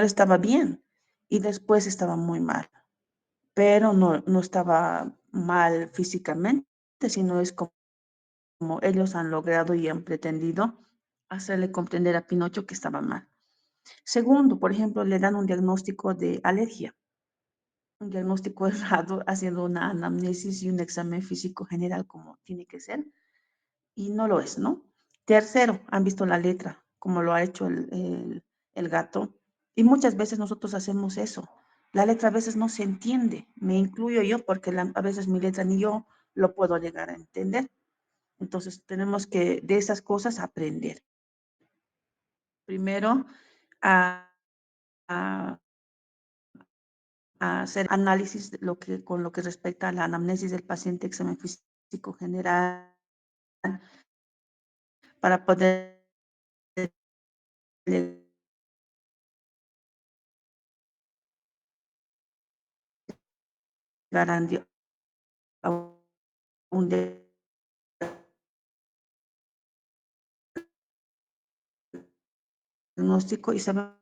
estaba bien y después estaba muy mal, pero no estaba mal físicamente, sino es como ellos han logrado y han pretendido hacerle comprender a Pinocho que estaba mal. Segundo, por ejemplo, le dan un diagnóstico de alergia, un diagnóstico errado, haciendo una anamnesis y un examen físico general como tiene que ser, y no lo es, ¿no? Tercero, han visto la letra, como lo ha hecho el gato, y muchas veces nosotros hacemos eso. La letra a veces no se entiende, me incluyo yo, porque a veces mi letra ni yo lo puedo llegar a entender. Entonces tenemos que de esas cosas aprender. Primero, a, a, a hacer análisis de con lo que respecta a la anamnesis del paciente, examen físico general, para poder llegar a un diagnóstico y saber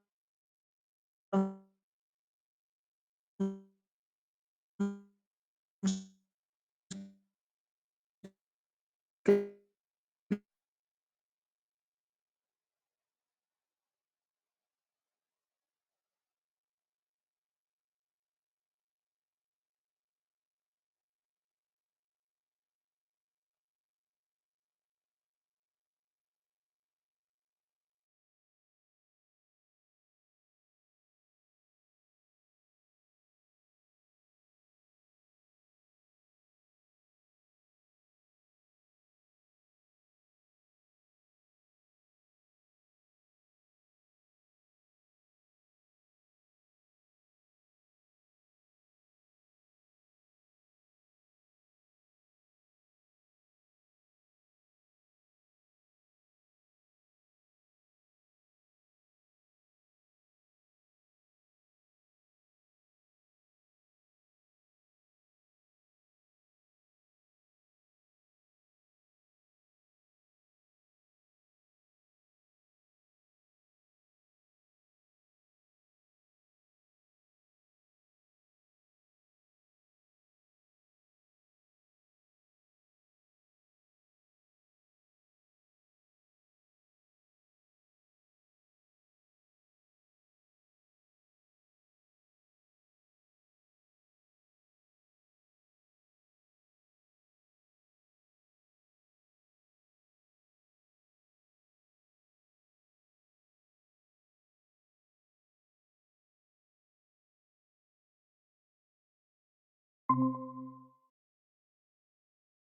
que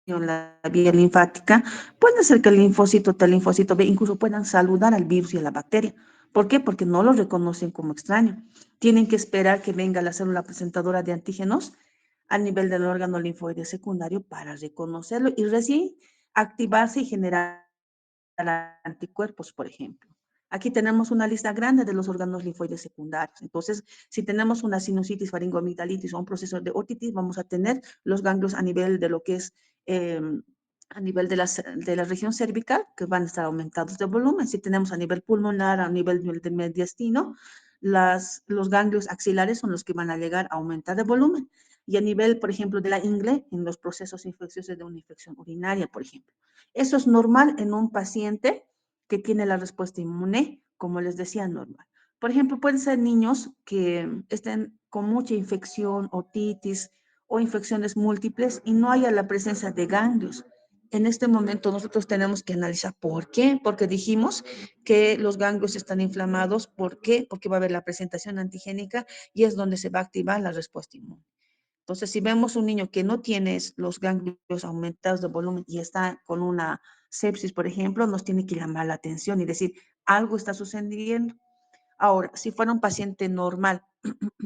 la vía linfática, puede ser que el linfocito T, el linfocito B, incluso puedan saludar al virus y a la bacteria. ¿Por qué? Porque no lo reconocen como extraño. Tienen que esperar que venga la célula presentadora de antígenos a nivel del órgano linfoide secundario para reconocerlo y recién activarse y generar anticuerpos, por ejemplo. Aquí tenemos una lista grande de los órganos linfoides secundarios. Entonces, si tenemos una sinusitis, faringoamigdalitis o un proceso de otitis, vamos a tener los ganglios a nivel de lo que es a nivel de la región cervical, que van a estar aumentados de volumen. Si tenemos a nivel pulmonar, a nivel del mediastino, los ganglios axilares son los que van a llegar a aumentar de volumen. Y a nivel, por ejemplo, de la ingle, en los procesos infecciosos de una infección urinaria, por ejemplo. Eso es normal en un paciente que tiene la respuesta inmune, como les decía, normal. Por ejemplo, pueden ser niños que estén con mucha infección, otitis o infecciones múltiples y no haya la presencia de ganglios. En este momento nosotros tenemos que analizar por qué, porque dijimos que los ganglios están inflamados. ¿Por qué? Porque va a haber la presentación antigénica y es donde se va a activar la respuesta inmune. Entonces, si vemos un niño que no tiene los ganglios aumentados de volumen y está con una sepsis, por ejemplo, nos tiene que llamar la atención y decir, algo está sucediendo. Ahora, si fuera un paciente normal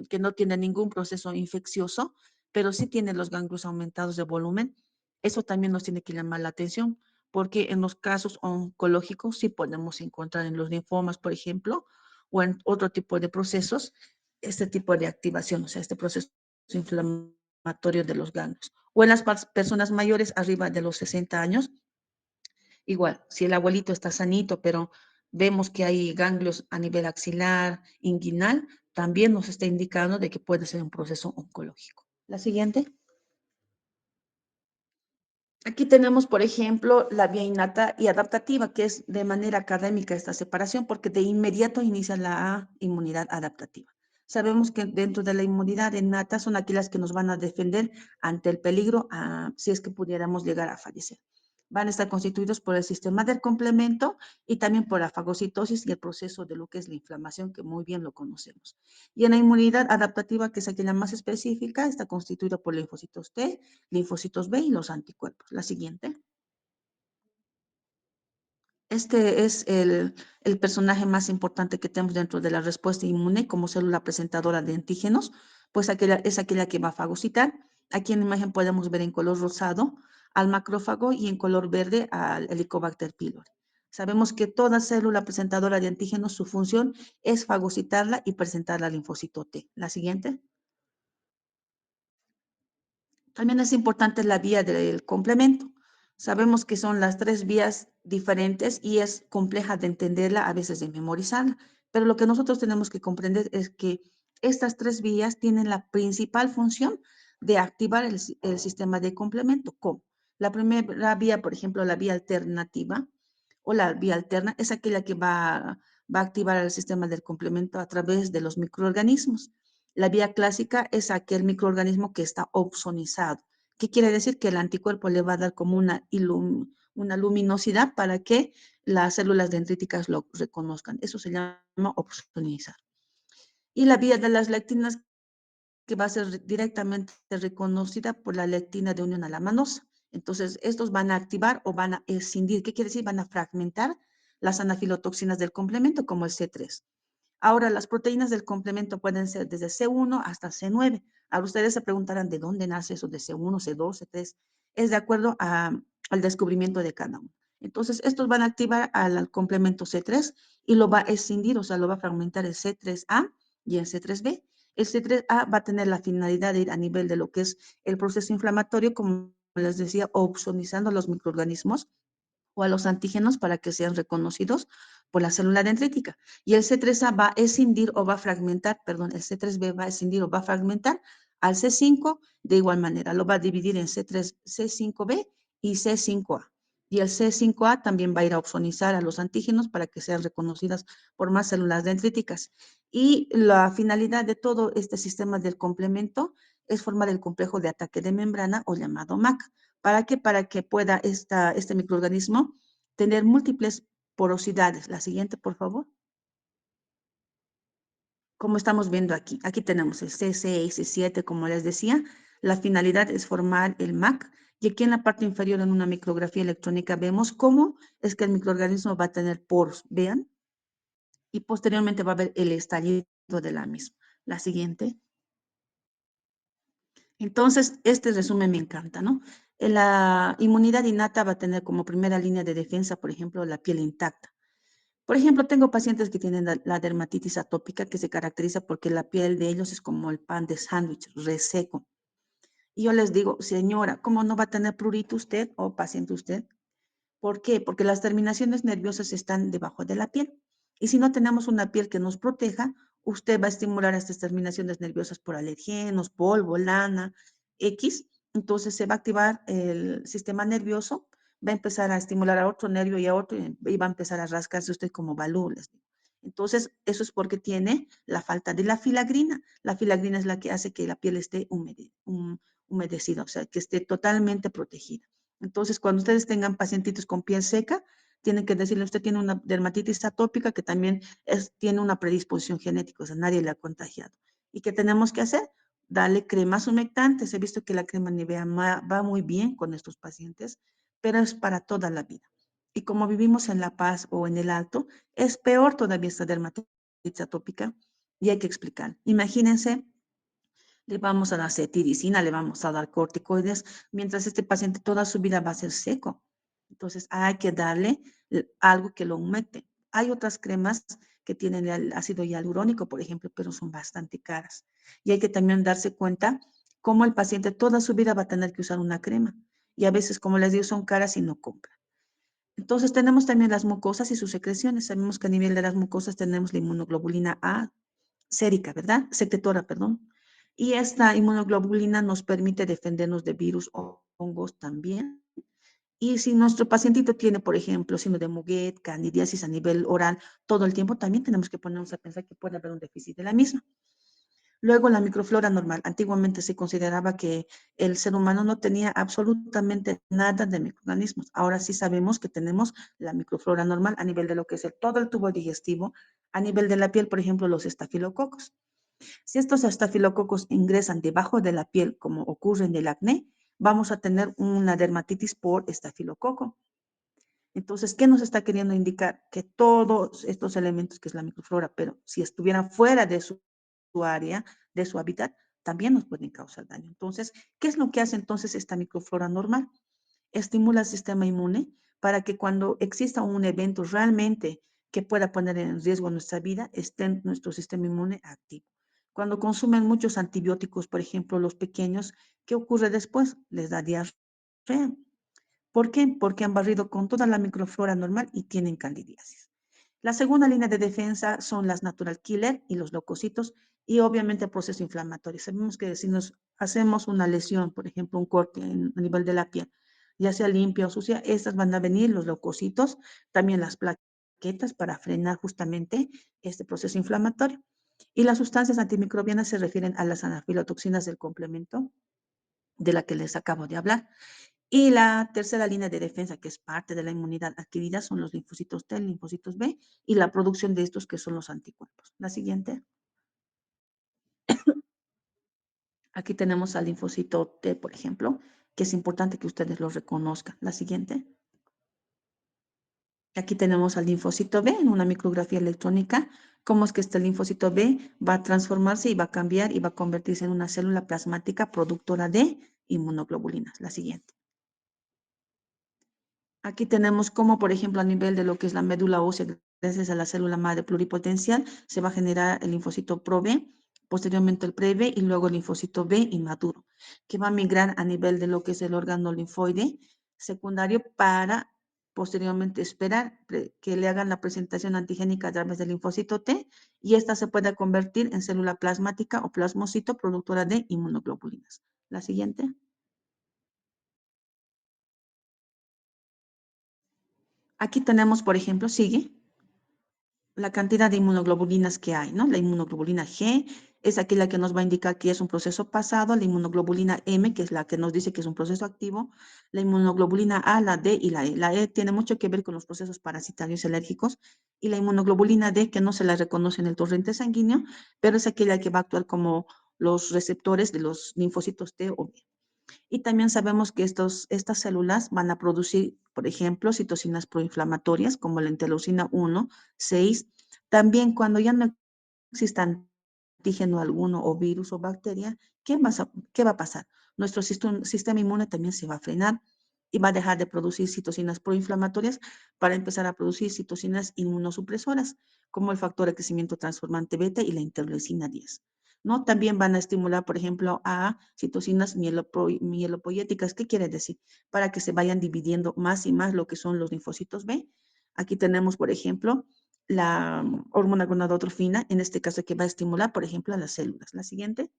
que no tiene ningún proceso infeccioso, pero sí tiene los ganglios aumentados de volumen, eso también nos tiene que llamar la atención, porque en los casos oncológicos sí podemos encontrar en los linfomas, por ejemplo, o en otro tipo de procesos, este tipo de activación, o sea, este proceso inflamatorio de los ganglios. O en las personas mayores arriba de los 60 años, igual, si el abuelito está sanito, pero vemos que hay ganglios a nivel axilar, inguinal, también nos está indicando de que puede ser un proceso oncológico. La siguiente. Aquí tenemos, por ejemplo, la vía innata y adaptativa, que es de manera académica esta separación, porque de inmediato inicia la inmunidad adaptativa. Sabemos que dentro de la inmunidad innata son aquellas que nos van a defender ante el peligro, si es que pudiéramos llegar a fallecer. Van a estar constituidos por el sistema del complemento y también por la fagocitosis y el proceso de lo que es la inflamación, que muy bien lo conocemos. Y en la inmunidad adaptativa, que es aquella más específica, está constituida por linfocitos T, linfocitos B y los anticuerpos. La siguiente. Este es el personaje más importante que tenemos dentro de la respuesta inmune como célula presentadora de antígenos, pues es aquella que va a fagocitar. Aquí en la imagen podemos ver en color rosado al macrófago y en color verde al Helicobacter pylori. Sabemos que toda célula presentadora de antígenos, su función es fagocitarla y presentarla al linfocito T. La siguiente. También es importante la vía del complemento. Sabemos que son las tres vías diferentes y es compleja de entenderla, a veces de memorizarla, pero lo que nosotros tenemos que comprender es que estas tres vías tienen la principal función de activar el sistema de complemento. ¿Cómo? La primera vía, por ejemplo, la vía alternativa o la vía alterna es aquella que va a activar el sistema del complemento a través de los microorganismos. La vía clásica es aquel microorganismo que está opsonizado. ¿Qué quiere decir? Que el anticuerpo le va a dar como una luminosidad para que las células dendríticas lo reconozcan. Eso se llama opsonizar. Y la vía de las lectinas, que va a ser directamente reconocida por la lectina de unión a la manosa. Entonces, estos van a activar o van a escindir. ¿Qué quiere decir? Van a fragmentar las anafilotoxinas del complemento, como el C3. Ahora, las proteínas del complemento pueden ser desde C1 hasta C9. Ahora ustedes se preguntarán de dónde nace eso de C1, C2, C3. Es de acuerdo al descubrimiento de cada uno. Entonces, estos van a activar al complemento C3 y lo va a escindir, o sea, lo va a fragmentar el C3A y el C3B. El C3A va a tener la finalidad de ir a nivel de lo que es el proceso inflamatorio, como les decía, opsonizando los microorganismos o a los antígenos para que sean reconocidos por la célula dendrítica. Y el C3A va a escindir o va a fragmentar, perdón, el C3B va a escindir o va a fragmentar al C5 de igual manera. Lo va a dividir en C3, C5B y C5A. Y el C5A también va a ir a opsonizar a los antígenos para que sean reconocidas por más células dendríticas. Y la finalidad de todo este sistema del complemento es formar el complejo de ataque de membrana o llamado MAC. ¿Para qué? Para que pueda este microorganismo tener múltiples porosidades. La siguiente, por favor. Como estamos viendo aquí. Aquí tenemos el C6, C7, como les decía. La finalidad es formar el MAC. Y aquí en la parte inferior, en una micrografía electrónica, vemos cómo es que el microorganismo va a tener poros. Vean. Y posteriormente va a haber el estallido de la misma. La siguiente. Entonces, este resumen me encanta, ¿no? La inmunidad innata va a tener como primera línea de defensa, por ejemplo, la piel intacta. Por ejemplo, tengo pacientes que tienen la dermatitis atópica que se caracteriza porque la piel de ellos es como el pan de sándwich, reseco. Y yo les digo, señora, ¿cómo no va a tener prurito usted o paciente usted? ¿Por qué? Porque las terminaciones nerviosas están debajo de la piel. Y si no tenemos una piel que nos proteja, usted va a estimular estas terminaciones nerviosas por alergenos, polvo, lana, X. Entonces se va a activar el sistema nervioso, va a empezar a estimular a otro nervio y a otro y va a empezar a rascarse usted como balú. Entonces, eso es porque tiene la falta de la filagrina. La filagrina es la que hace que la piel esté humedecida, o sea, que esté totalmente protegida. Entonces, cuando ustedes tengan pacientitos con piel seca, tienen que decirle, usted tiene una dermatitis atópica que también tiene una predisposición genética, o sea, nadie le ha contagiado. ¿Y qué tenemos que hacer? Darle cremas humectantes. He visto que la crema Nivea va muy bien con estos pacientes, pero es para toda la vida. Y como vivimos en La Paz o en el Alto, es peor todavía esta dermatitis atópica y hay que explicar. Imagínense, le vamos a dar cetirizina, le vamos a dar corticoides, mientras este paciente toda su vida va a ser seco. Entonces hay que darle algo que lo humecte. Hay otras cremas que tienen el ácido hialurónico, por ejemplo, pero son bastante caras. Y hay que también darse cuenta cómo el paciente toda su vida va a tener que usar una crema. Y a veces, como les digo, son caras y no compran. Entonces tenemos también las mucosas y sus secreciones. Sabemos que a nivel de las mucosas tenemos la inmunoglobulina A sérica, ¿verdad? Secretora, perdón. Y esta inmunoglobulina nos permite defendernos de virus o hongos también. Y si nuestro pacientito tiene, por ejemplo, síndrome de Muguet, candidiasis a nivel oral, todo el tiempo, también tenemos que ponernos a pensar que puede haber un déficit de la misma. Luego, la microflora normal. Antiguamente se consideraba que el ser humano no tenía absolutamente nada de microorganismos. Ahora sí sabemos que tenemos la microflora normal a nivel de lo que es todo el tubo digestivo, a nivel de la piel, por ejemplo, los estafilococos. Si estos estafilococos ingresan debajo de la piel, como ocurre en el acné, vamos a tener una dermatitis por estafilococo. Entonces, ¿qué nos está queriendo indicar? Que todos estos elementos, que es la microflora, pero si estuvieran fuera de su área, de su hábitat, también nos pueden causar daño. Entonces, ¿qué es lo que hace entonces esta microflora normal? Estimula el sistema inmune para que cuando exista un evento realmente que pueda poner en riesgo nuestra vida, esté nuestro sistema inmune activo. Cuando consumen muchos antibióticos, por ejemplo, los pequeños, ¿qué ocurre después? Les da diarrea. ¿Por qué? Porque han barrido con toda la microflora normal y tienen candidiasis. La segunda línea de defensa son las natural killer y los leucocitos y obviamente el proceso inflamatorio. Sabemos que si nos hacemos una lesión, por ejemplo, un corte a nivel de la piel, ya sea limpia o sucia, estas van a venir los leucocitos, también las plaquetas para frenar justamente este proceso inflamatorio. Y las sustancias antimicrobianas se refieren a las anafilotoxinas del complemento de la que les acabo de hablar. Y la tercera línea de defensa, que es parte de la inmunidad adquirida, son los linfocitos T, linfocitos B y la producción de estos que son los anticuerpos. La siguiente. Aquí tenemos al linfocito T, por ejemplo, que es importante que ustedes lo reconozcan. La siguiente. Aquí tenemos al linfocito B en una micrografía electrónica. Cómo es que este linfocito B va a transformarse y va a cambiar y va a convertirse en una célula plasmática productora de inmunoglobulinas. La siguiente. Aquí tenemos como, por ejemplo, a nivel de lo que es la médula ósea, gracias a la célula madre pluripotencial, se va a generar el linfocito pro-B, posteriormente el pre-B y luego el linfocito B inmaduro, que va a migrar a nivel de lo que es el órgano linfoide secundario para posteriormente esperar que le hagan la presentación antigénica a través del linfocito T y esta se pueda convertir en célula plasmática o plasmocito productora de inmunoglobulinas. La siguiente. Aquí tenemos, por ejemplo, sigue la cantidad de inmunoglobulinas que hay, ¿no? La inmunoglobulina G es aquella que nos va a indicar que es un proceso pasado, la inmunoglobulina M, que es la que nos dice que es un proceso activo, la inmunoglobulina A, la D y la E. La E tiene mucho que ver con los procesos parasitarios y alérgicos, y la inmunoglobulina D, que no se la reconoce en el torrente sanguíneo, pero es aquella que va a actuar como los receptores de los linfocitos T o B. Y también sabemos que estas células van a producir, por ejemplo, citocinas proinflamatorias como la interleucina 1, 6. También cuando ya no exista antígeno alguno o virus o bacteria, ¿qué va a pasar? Nuestro sistema inmune también se va a frenar y va a dejar de producir citocinas proinflamatorias para empezar a producir citocinas inmunosupresoras, como el factor de crecimiento transformante beta y la interleucina 10. ¿No? También van a estimular, por ejemplo, a citocinas mielopoyéticas. ¿Qué quiere decir? Para que se vayan dividiendo más y más lo que son los linfocitos B. Aquí tenemos, por ejemplo, la hormona gonadotrofina, en este caso que va a estimular, por ejemplo, a las células. La siguiente.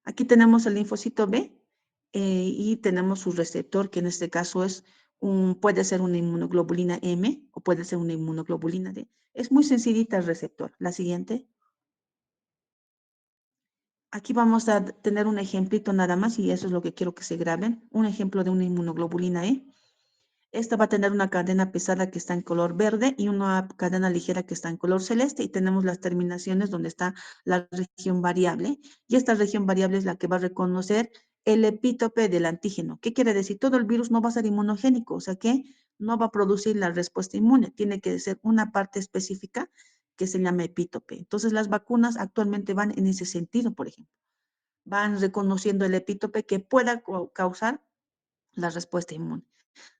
Aquí tenemos el linfocito B y tenemos su receptor, que en este caso puede ser una inmunoglobulina M o puede ser una inmunoglobulina D. Es muy sencillita el receptor. La siguiente. Aquí vamos a tener un ejemplito nada más y eso es lo que quiero que se graben. Un ejemplo de una inmunoglobulina E. Esta va a tener una cadena pesada que está en color verde y una cadena ligera que está en color celeste y tenemos las terminaciones donde está la región variable y esta región variable es la que va a reconocer el epítope del antígeno. ¿Qué quiere decir? Todo el virus no va a ser inmunogénico, o sea que no va a producir la respuesta inmune, tiene que ser una parte específica que se llama epítope. Entonces las vacunas actualmente van en ese sentido, por ejemplo, van reconociendo el epítope que pueda causar la respuesta inmune.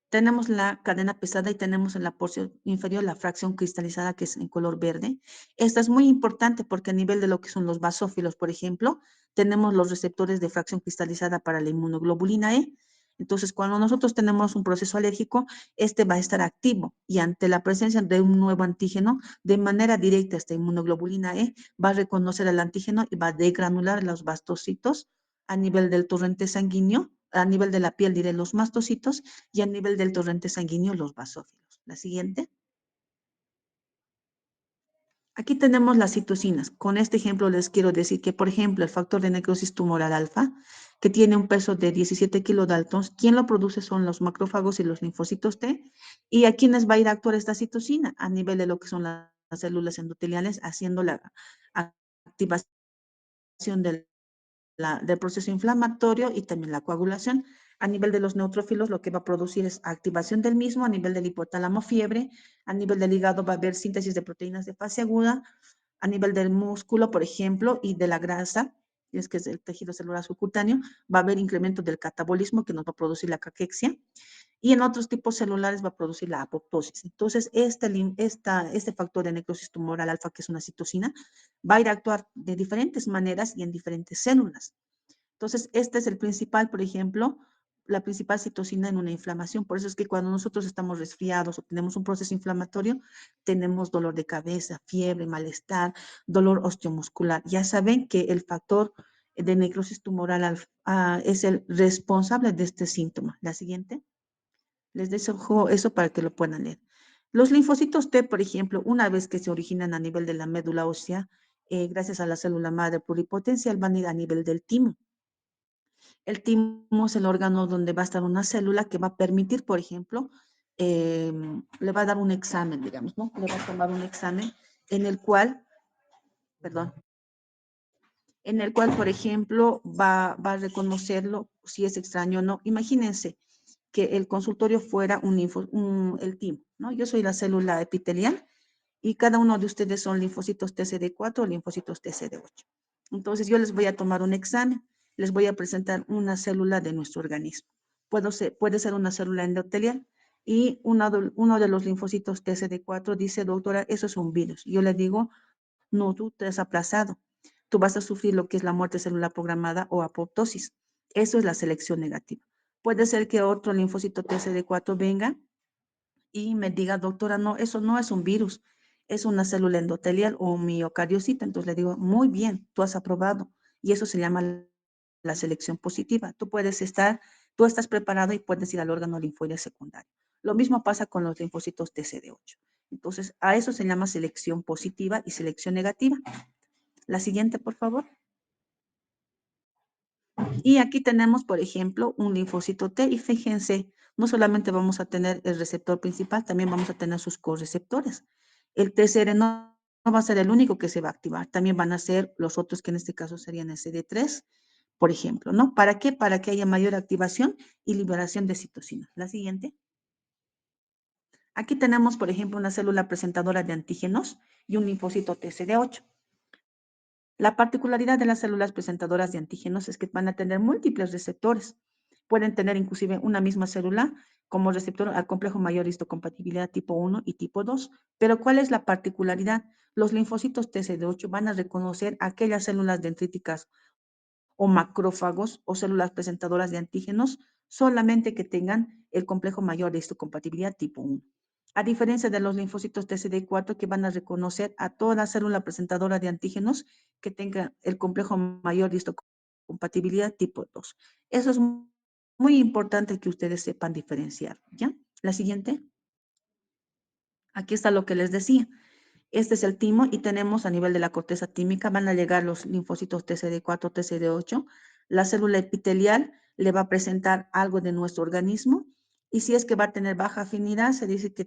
Tenemos la cadena pesada y tenemos en la porción inferior la fracción cristalizada que es en color verde. Esta es muy importante porque a nivel de lo que son los basófilos, por ejemplo, tenemos los receptores de fracción cristalizada para la inmunoglobulina E Entonces, cuando nosotros tenemos un proceso alérgico, este va a estar activo y ante la presencia de un nuevo antígeno, de manera directa, esta inmunoglobulina E va a reconocer el antígeno y va a degranular los mastocitos a nivel del torrente sanguíneo, a nivel de la piel, diré, los mastocitos, y a nivel del torrente sanguíneo, los basófilos. La siguiente. Aquí tenemos las citocinas. Con este ejemplo les quiero decir que, por ejemplo, el factor de necrosis tumoral alfa, que tiene un peso de 17 kilodaltons, quien lo produce son los macrófagos y los linfocitos T. ¿Y a quiénes va a ir a actuar esta citocina? A nivel de lo que son las células endoteliales, haciendo la activación del del proceso inflamatorio y también la coagulación. A nivel de los neutrófilos, lo que va a producir es activación del mismo, a nivel del hipotálamo fiebre, a nivel del hígado va a haber síntesis de proteínas de fase aguda, a nivel del músculo, por ejemplo, y de la grasa, es que es el tejido celular subcutáneo, va a haber incremento del catabolismo que nos va a producir la caquexia, y en otros tipos celulares va a producir la apoptosis. Entonces, este factor de necrosis tumoral alfa, que es una citocina, va a ir a actuar de diferentes maneras y en diferentes células. Entonces, este es el principal, por ejemplo, la principal citocina en una inflamación. Por eso es que cuando nosotros estamos resfriados o tenemos un proceso inflamatorio, tenemos dolor de cabeza, fiebre, malestar, dolor osteomuscular. Ya saben que el factor de necrosis tumoral es el responsable de este síntoma. La siguiente. Les dejo eso para que lo puedan leer. Los linfocitos T, por ejemplo, una vez que se originan a nivel de la médula ósea, gracias a la célula madre pluripotencial, van a ir a nivel del timo. El timo es el órgano donde va a estar una célula que va a permitir, por ejemplo, le va a dar un examen, digamos, ¿no? Le va a tomar un examen en el cual, perdón, en el cual, por ejemplo, va a reconocerlo si es extraño o no. Imagínense que el consultorio fuera el timo, ¿no? Yo soy la célula epitelial y cada uno de ustedes son linfocitos TCD4 o linfocitos TCD8. Entonces yo les voy a tomar un examen, les voy a presentar una célula de nuestro organismo. Puede ser una célula endotelial y uno de los linfocitos TCD4 dice, doctora, eso es un virus. Yo le digo, no, tú te has aplazado. Tú vas a sufrir lo que es la muerte celular programada o apoptosis. Eso es la selección negativa. Puede ser que otro linfocito TCD4 venga y me diga, doctora, no, eso no es un virus, es una célula endotelial o miocardiocita. Entonces le digo, muy bien, tú has aprobado. Y eso se llama la selección positiva. Tú estás preparado y puedes ir al órgano linfoide secundario. Lo mismo pasa con los linfocitos TCD8. Entonces, a eso se llama selección positiva y selección negativa. La siguiente, por favor. Y aquí tenemos, por ejemplo, un linfocito T y fíjense, no solamente vamos a tener el receptor principal, también vamos a tener sus correceptores. El TCR no va a ser el único que se va a activar, también van a ser los otros que en este caso serían el CD3, por ejemplo, ¿no? ¿Para qué? Para que haya mayor activación y liberación de citocinas. La siguiente. Aquí tenemos, por ejemplo, una célula presentadora de antígenos y un linfocito TCD8. La particularidad de las células presentadoras de antígenos es que van a tener múltiples receptores. Pueden tener inclusive una misma célula como receptor al complejo mayor histocompatibilidad tipo 1 y tipo 2. Pero ¿cuál es la particularidad? Los linfocitos TCD8 van a reconocer aquellas células dendríticas o macrófagos o células presentadoras de antígenos solamente que tengan el complejo mayor de histocompatibilidad tipo 1. A diferencia de los linfocitos TCD4 que van a reconocer a toda célula presentadora de antígenos que tenga el complejo mayor de histocompatibilidad tipo 2. Eso es muy importante que ustedes sepan diferenciar, ¿ya? La siguiente. Aquí está lo que les decía. Este es el timo y tenemos a nivel de la corteza tímica, van a llegar los linfocitos TCD4, TCD8. La célula epitelial le va a presentar algo de nuestro organismo y si es que va a tener baja afinidad, se dice que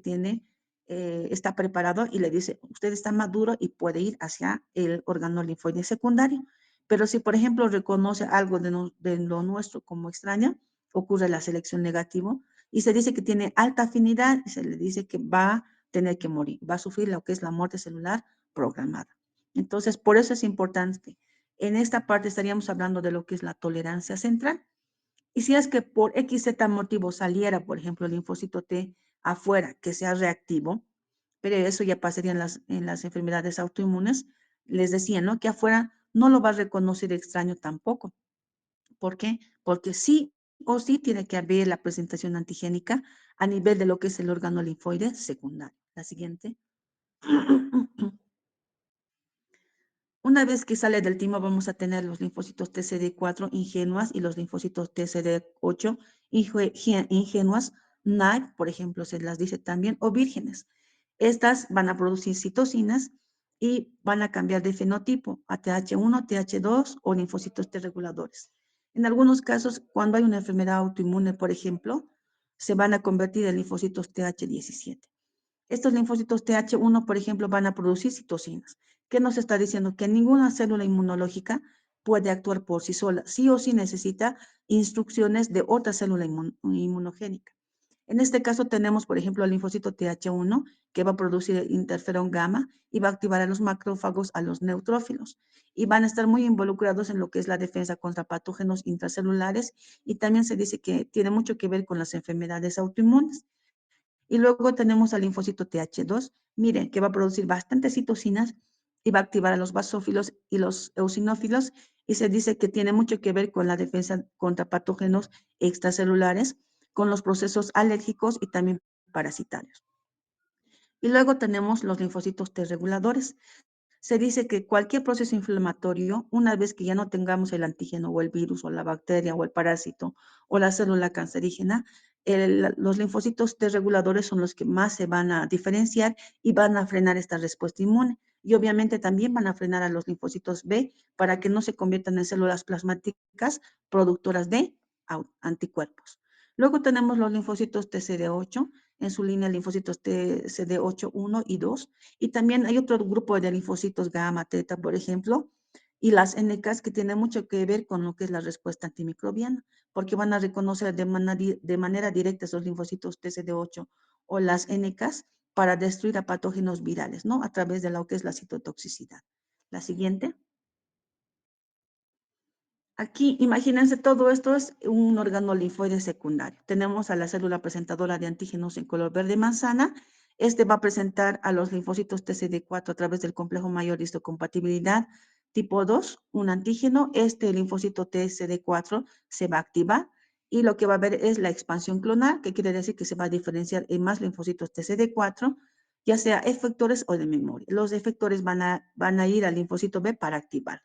está preparado y le dice, usted está maduro y puede ir hacia el órgano linfoide secundario. Pero si, por ejemplo, reconoce algo de lo nuestro como extraña, ocurre la selección negativa y se dice que tiene alta afinidad y se le dice que va a tener que morir, va a sufrir lo que es la muerte celular programada. Entonces, por eso es importante. En esta parte estaríamos hablando de lo que es la tolerancia central. Y si es que por XZ motivo saliera, por ejemplo, el linfocito T afuera, que sea reactivo, pero eso ya pasaría en las enfermedades autoinmunes, les decía, ¿no? Que afuera no lo va a reconocer extraño tampoco. ¿Por qué? Porque sí o sí tiene que haber la presentación antigénica a nivel de lo que es el órgano linfoide secundario. La siguiente. Una vez que sale del timo, vamos a tener los linfocitos TCD4 ingenuas y los linfocitos TCD8 ingenuas, naive, por ejemplo, se las dice también, o vírgenes. Estas van a producir citocinas y van a cambiar de fenotipo a TH1, TH2 o linfocitos T reguladores. En algunos casos, cuando hay una enfermedad autoinmune, por ejemplo, se van a convertir en linfocitos TH17. Estos linfocitos TH1, por ejemplo, van a producir citocinas. ¿Qué nos está diciendo? Que ninguna célula inmunológica puede actuar por sí sola. Sí o sí necesita instrucciones de otra célula inmunogénica. En este caso tenemos, por ejemplo, el linfocito TH1 que va a producir interferón gamma y va a activar a los macrófagos, a los neutrófilos. Y van a estar muy involucrados en lo que es la defensa contra patógenos intracelulares y también se dice que tiene mucho que ver con las enfermedades autoinmunes. Y luego tenemos al linfocito TH2, miren, que va a producir bastantes citocinas y va a activar a los basófilos y los eosinófilos y se dice que tiene mucho que ver con la defensa contra patógenos extracelulares, con los procesos alérgicos y también parasitarios. Y luego tenemos los linfocitos T reguladores. Se dice que cualquier proceso inflamatorio, una vez que ya no tengamos el antígeno o el virus o la bacteria o el parásito o la célula cancerígena, los linfocitos T reguladores son los que más se van a diferenciar y van a frenar esta respuesta inmune. Y obviamente también van a frenar a los linfocitos B para que no se conviertan en células plasmáticas productoras de anticuerpos. Luego tenemos los linfocitos TCD8, en su línea linfocitos TCD8, 1 y 2, y también hay otro grupo de linfocitos gamma, teta, por ejemplo, y las NKs que tienen mucho que ver con lo que es la respuesta antimicrobiana, porque van a reconocer de manera directa esos linfocitos TCD8 o las NKs para destruir a patógenos virales, ¿no? A través de lo que es la citotoxicidad. La siguiente. Aquí, imagínense, todo esto es un órgano linfoide secundario. Tenemos a la célula presentadora de antígenos en color verde manzana. Este va a presentar a los linfocitos TCD4 a través del complejo mayor de histocompatibilidad tipo 2, un antígeno. Este linfocito TCD4 se va a activar y lo que va a haber es la expansión clonal, que quiere decir que se va a diferenciar en más linfocitos TCD4, ya sea efectores o de memoria. Los efectores van a ir al linfocito B para activar.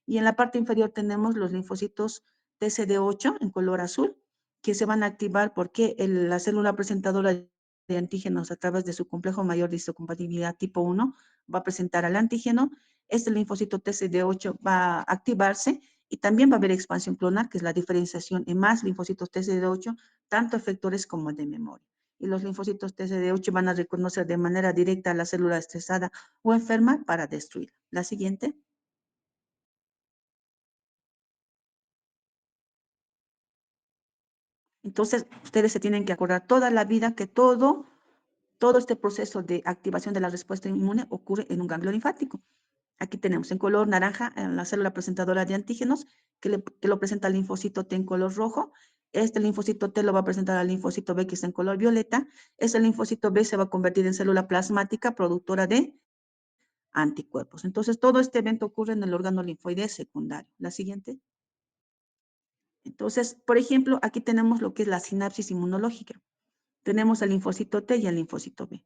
Y en la parte inferior tenemos los linfocitos TCD8 en color azul, que se van a activar porque la célula presentadora de antígenos a través de su complejo mayor de histocompatibilidad tipo 1 va a presentar al antígeno. Este linfocito TCD8 va a activarse y también va a haber expansión clonal, que es la diferenciación en más linfocitos TCD8, tanto efectores como de memoria. Y los linfocitos TCD8 van a reconocer de manera directa a la célula estresada o enferma para destruirla. La siguiente. Entonces, ustedes se tienen que acordar toda la vida que todo este proceso de activación de la respuesta inmune ocurre en un ganglio linfático. Aquí tenemos en color naranja la célula presentadora de antígenos que lo presenta el linfocito T en color rojo. Este linfocito T lo va a presentar al linfocito B que está en color violeta. Ese linfocito B se va a convertir en célula plasmática productora de anticuerpos. Entonces, todo este evento ocurre en el órgano linfoide secundario. La siguiente. Entonces, por ejemplo, aquí tenemos lo que es la sinapsis inmunológica. Tenemos el linfocito T y el linfocito B.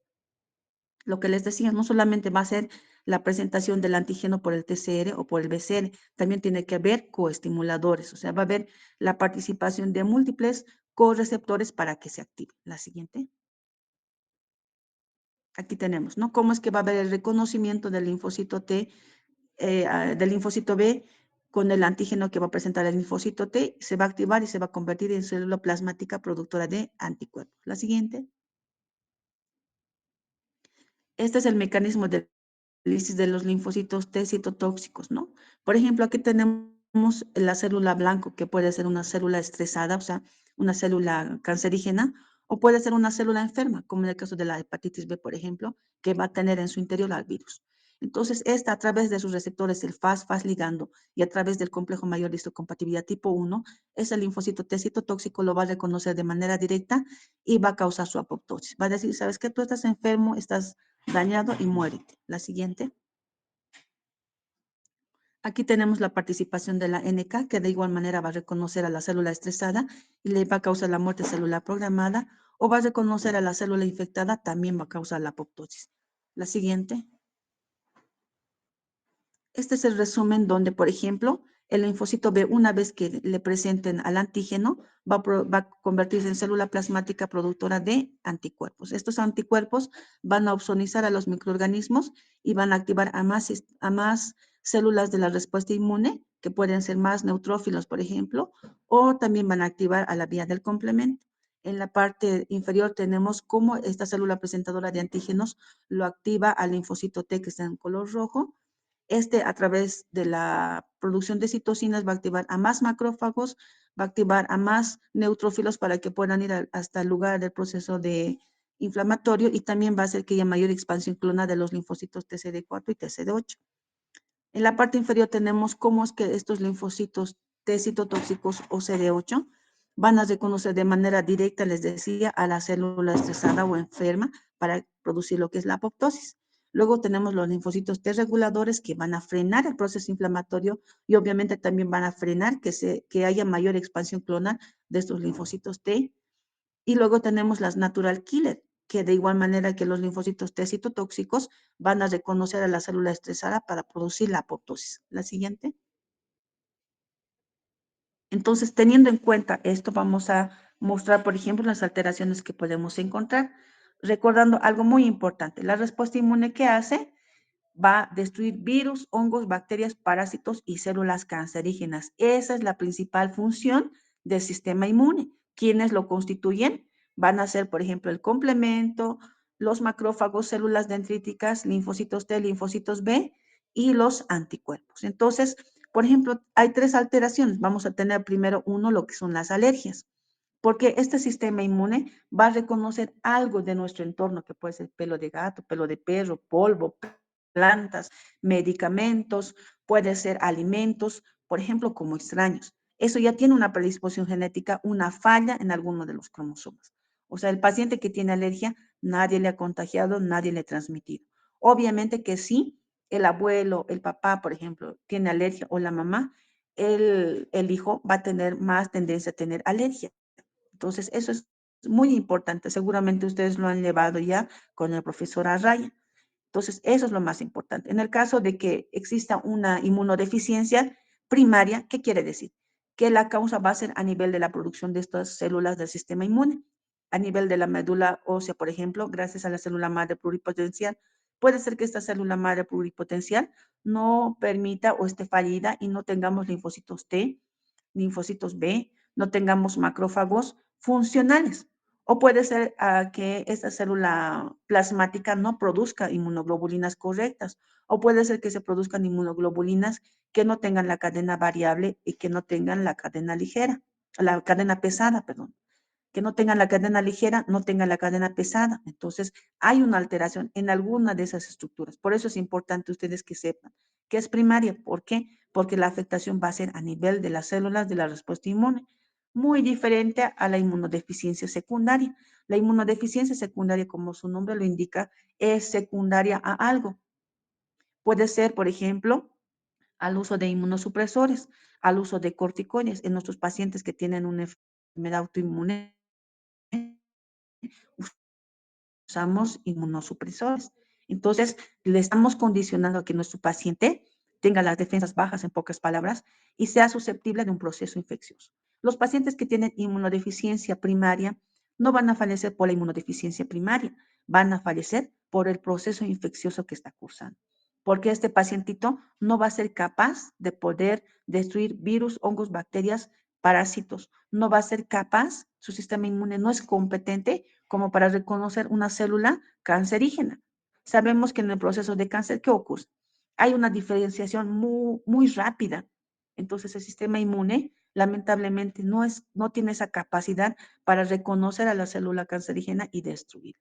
Lo que les decía, no solamente va a ser la presentación del antígeno por el TCR o por el BCR, también tiene que haber coestimuladores, o sea, va a haber la participación de múltiples correceptores para que se active. La siguiente. Aquí tenemos, ¿no? ¿Cómo es que va a haber el reconocimiento del linfocito T, del linfocito B con el antígeno que va a presentar el linfocito T? Se va a activar y se va a convertir en célula plasmática productora de anticuerpos. La siguiente. Este es el mecanismo de análisis de los linfocitos T citotóxicos, ¿no? Por ejemplo, aquí tenemos la célula blanco, que puede ser una célula estresada, o sea, una célula cancerígena, o puede ser una célula enferma, como en el caso de la hepatitis B, por ejemplo, que va a tener en su interior al virus. Entonces, esta a través de sus receptores, el FAS ligando, y a través del complejo mayor de histocompatibilidad tipo 1, ese linfocito T citotóxico lo va a reconocer de manera directa y va a causar su apoptosis. Va a decir, ¿sabes qué? Tú estás enfermo, estás dañado y muérete. La siguiente. Aquí tenemos la participación de la NK, que de igual manera va a reconocer a la célula estresada y le va a causar la muerte celular programada, o va a reconocer a la célula infectada, también va a causar la apoptosis. La siguiente. Este es el resumen donde, por ejemplo, el linfocito B, una vez que le presenten al antígeno, va a convertirse en célula plasmática productora de anticuerpos. Estos anticuerpos van a opsonizar a los microorganismos y van a activar a más células de la respuesta inmune, que pueden ser más neutrófilos, por ejemplo, o también van a activar a la vía del complemento. En la parte inferior tenemos cómo esta célula presentadora de antígenos lo activa al linfocito T, que está en color rojo. A través de la producción de citocinas, va a activar a más macrófagos, va a activar a más neutrófilos para que puedan ir hasta el lugar del proceso de inflamatorio, y también va a hacer que haya mayor expansión clonal de los linfocitos TCD4 y TCD8. En la parte inferior tenemos cómo es que estos linfocitos T citotóxicos o CD8 van a reconocer de manera directa, les decía, a la célula estresada o enferma para producir lo que es la apoptosis. Luego tenemos los linfocitos T reguladores, que van a frenar el proceso inflamatorio y obviamente también van a frenar que haya mayor expansión clonal de estos linfocitos T. Y luego tenemos las natural killer, que de igual manera que los linfocitos T citotóxicos van a reconocer a la célula estresada para producir la apoptosis. La siguiente. Entonces, teniendo en cuenta esto, vamos a mostrar, por ejemplo, las alteraciones que podemos encontrar. Recordando algo muy importante, la respuesta inmune que hace va a destruir virus, hongos, bacterias, parásitos y células cancerígenas. Esa es la principal función del sistema inmune. ¿Quiénes lo constituyen? Van a ser, por ejemplo, el complemento, los macrófagos, células dendríticas, linfocitos T, linfocitos B y los anticuerpos. Entonces, por ejemplo, hay tres alteraciones. Vamos a tener primero uno, lo que son las alergias, porque este sistema inmune va a reconocer algo de nuestro entorno, que puede ser pelo de gato, pelo de perro, polvo, plantas, medicamentos, puede ser alimentos, por ejemplo, como extraños. Eso ya tiene una predisposición genética, una falla en alguno de los cromosomas. O sea, el paciente que tiene alergia, nadie le ha contagiado, nadie le ha transmitido. Obviamente que sí, el abuelo, el papá, por ejemplo, tiene alergia, o la mamá, el hijo va a tener más tendencia a tener alergia. Entonces, eso es muy importante. Seguramente ustedes lo han llevado ya con el profesor Arraya. Entonces, eso es lo más importante. En el caso de que exista una inmunodeficiencia primaria, ¿qué quiere decir? Que la causa va a ser a nivel de la producción de estas células del sistema inmune, a nivel de la médula ósea, por ejemplo, gracias a la célula madre pluripotencial. Puede ser que esta célula madre pluripotencial no permita o esté fallida y no tengamos linfocitos T, linfocitos B, no tengamos macrófagos funcionales. O puede ser que esta célula plasmática no produzca inmunoglobulinas correctas. O puede ser que se produzcan inmunoglobulinas que no tengan la cadena variable y que no tengan la cadena ligera, la cadena pesada, perdón. Que no tengan la cadena ligera, no tengan la cadena pesada. Entonces, hay una alteración en alguna de esas estructuras. Por eso es importante ustedes que sepan que es primaria. ¿Por qué? Porque la afectación va a ser a nivel de las células de la respuesta inmune, muy diferente a la inmunodeficiencia secundaria. La inmunodeficiencia secundaria, como su nombre lo indica, es secundaria a algo. Puede ser, por ejemplo, al uso de inmunosupresores, al uso de corticoides en nuestros pacientes que tienen una enfermedad autoinmune. Usamos inmunosupresores. Entonces, le estamos condicionando a que nuestro paciente tenga las defensas bajas, en pocas palabras, y sea susceptible de un proceso infeccioso. Los pacientes que tienen inmunodeficiencia primaria no van a fallecer por la inmunodeficiencia primaria, van a fallecer por el proceso infeccioso que está cursando. Porque este pacientito no va a ser capaz de poder destruir virus, hongos, bacterias, parásitos. No va a ser capaz, su sistema inmune no es competente como para reconocer una célula cancerígena. Sabemos que en el proceso de cáncer, ¿qué ocurre? Hay una diferenciación muy rápida. Entonces, el sistema inmune, lamentablemente, no tiene esa capacidad para reconocer a la célula cancerígena y destruirla.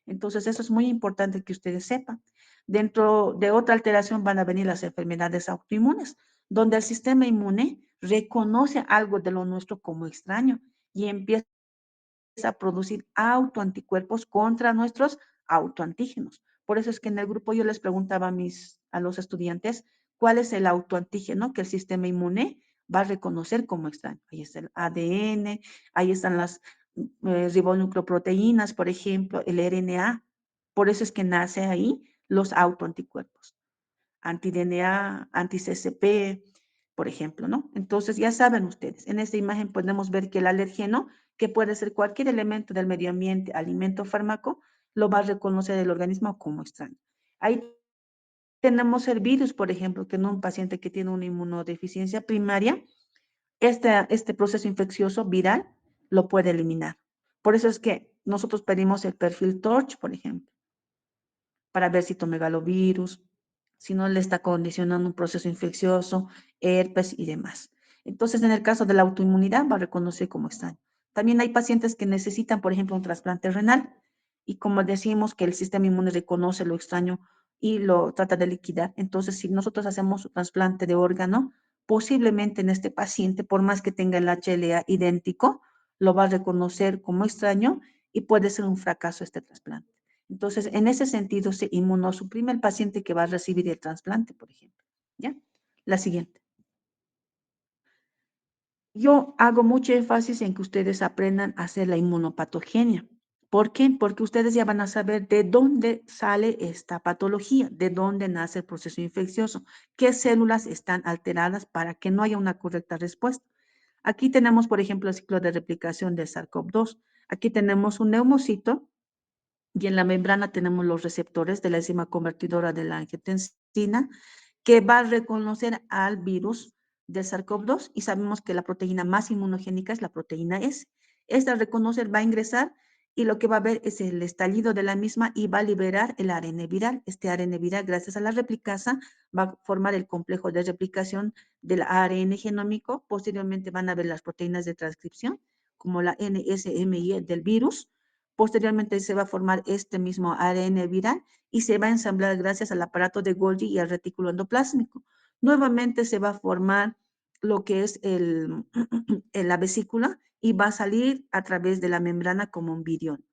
Entonces, eso es muy importante que ustedes sepan. Dentro de otra alteración van a venir las enfermedades autoinmunes, donde el sistema inmune reconoce algo de lo nuestro como extraño y empieza a producir autoanticuerpos contra nuestros autoantígenos. Por eso es que en el grupo yo les preguntaba a los estudiantes cuál es el autoantígeno que el sistema inmune va a reconocer como extraño. Ahí está el ADN, ahí están las ribonucleoproteínas, por ejemplo, el RNA. Por eso es que nace ahí los autoanticuerpos, anti-DNA, anti-CCP, por ejemplo, ¿no? Entonces, ya saben ustedes, en esta imagen podemos ver que el alergeno, que puede ser cualquier elemento del medio ambiente, alimento o fármaco, lo va a reconocer el organismo como extraño. Ahí tenemos el virus, por ejemplo, que en un paciente que tiene una inmunodeficiencia primaria, este proceso infeccioso viral lo puede eliminar. Por eso es que nosotros pedimos el perfil TORCH, por ejemplo, para ver citomegalovirus, si no le está condicionando un proceso infeccioso, herpes y demás. Entonces, en el caso de la autoinmunidad, va a reconocer como extraño. También hay pacientes que necesitan, por ejemplo, un trasplante renal y como decimos que el sistema inmune reconoce lo extraño y lo trata de liquidar, entonces si nosotros hacemos un trasplante de órgano, posiblemente en este paciente, por más que tenga el HLA idéntico, lo va a reconocer como extraño y puede ser un fracaso este trasplante. Entonces, en ese sentido, se inmunosuprime el paciente que va a recibir el trasplante, por ejemplo. ¿Ya? La siguiente. Yo hago mucho énfasis en que ustedes aprendan a hacer la inmunopatogenia. ¿Por qué? Porque ustedes ya van a saber de dónde sale esta patología, de dónde nace el proceso infeccioso, qué células están alteradas para que no haya una correcta respuesta. Aquí tenemos, por ejemplo, el ciclo de replicación del SARS-CoV-2. Aquí tenemos un neumocito y en la membrana tenemos los receptores de la enzima convertidora de la angiotensina que va a reconocer al virus del SARS-CoV-2 y sabemos que la proteína más inmunogénica es la proteína S. Esta al reconocer va a ingresar y lo que va a ver es el estallido de la misma y va a liberar el ARN viral. Este ARN viral, gracias a la replicasa, va a formar el complejo de replicación del ARN genómico. Posteriormente van a ver las proteínas de transcripción, como la NSMI del virus. Posteriormente se va a formar este mismo ARN viral y se va a ensamblar gracias al aparato de Golgi y al retículo endoplásmico. Nuevamente se va a formar lo que es la vesícula y va a salir a través de la membrana como un virión.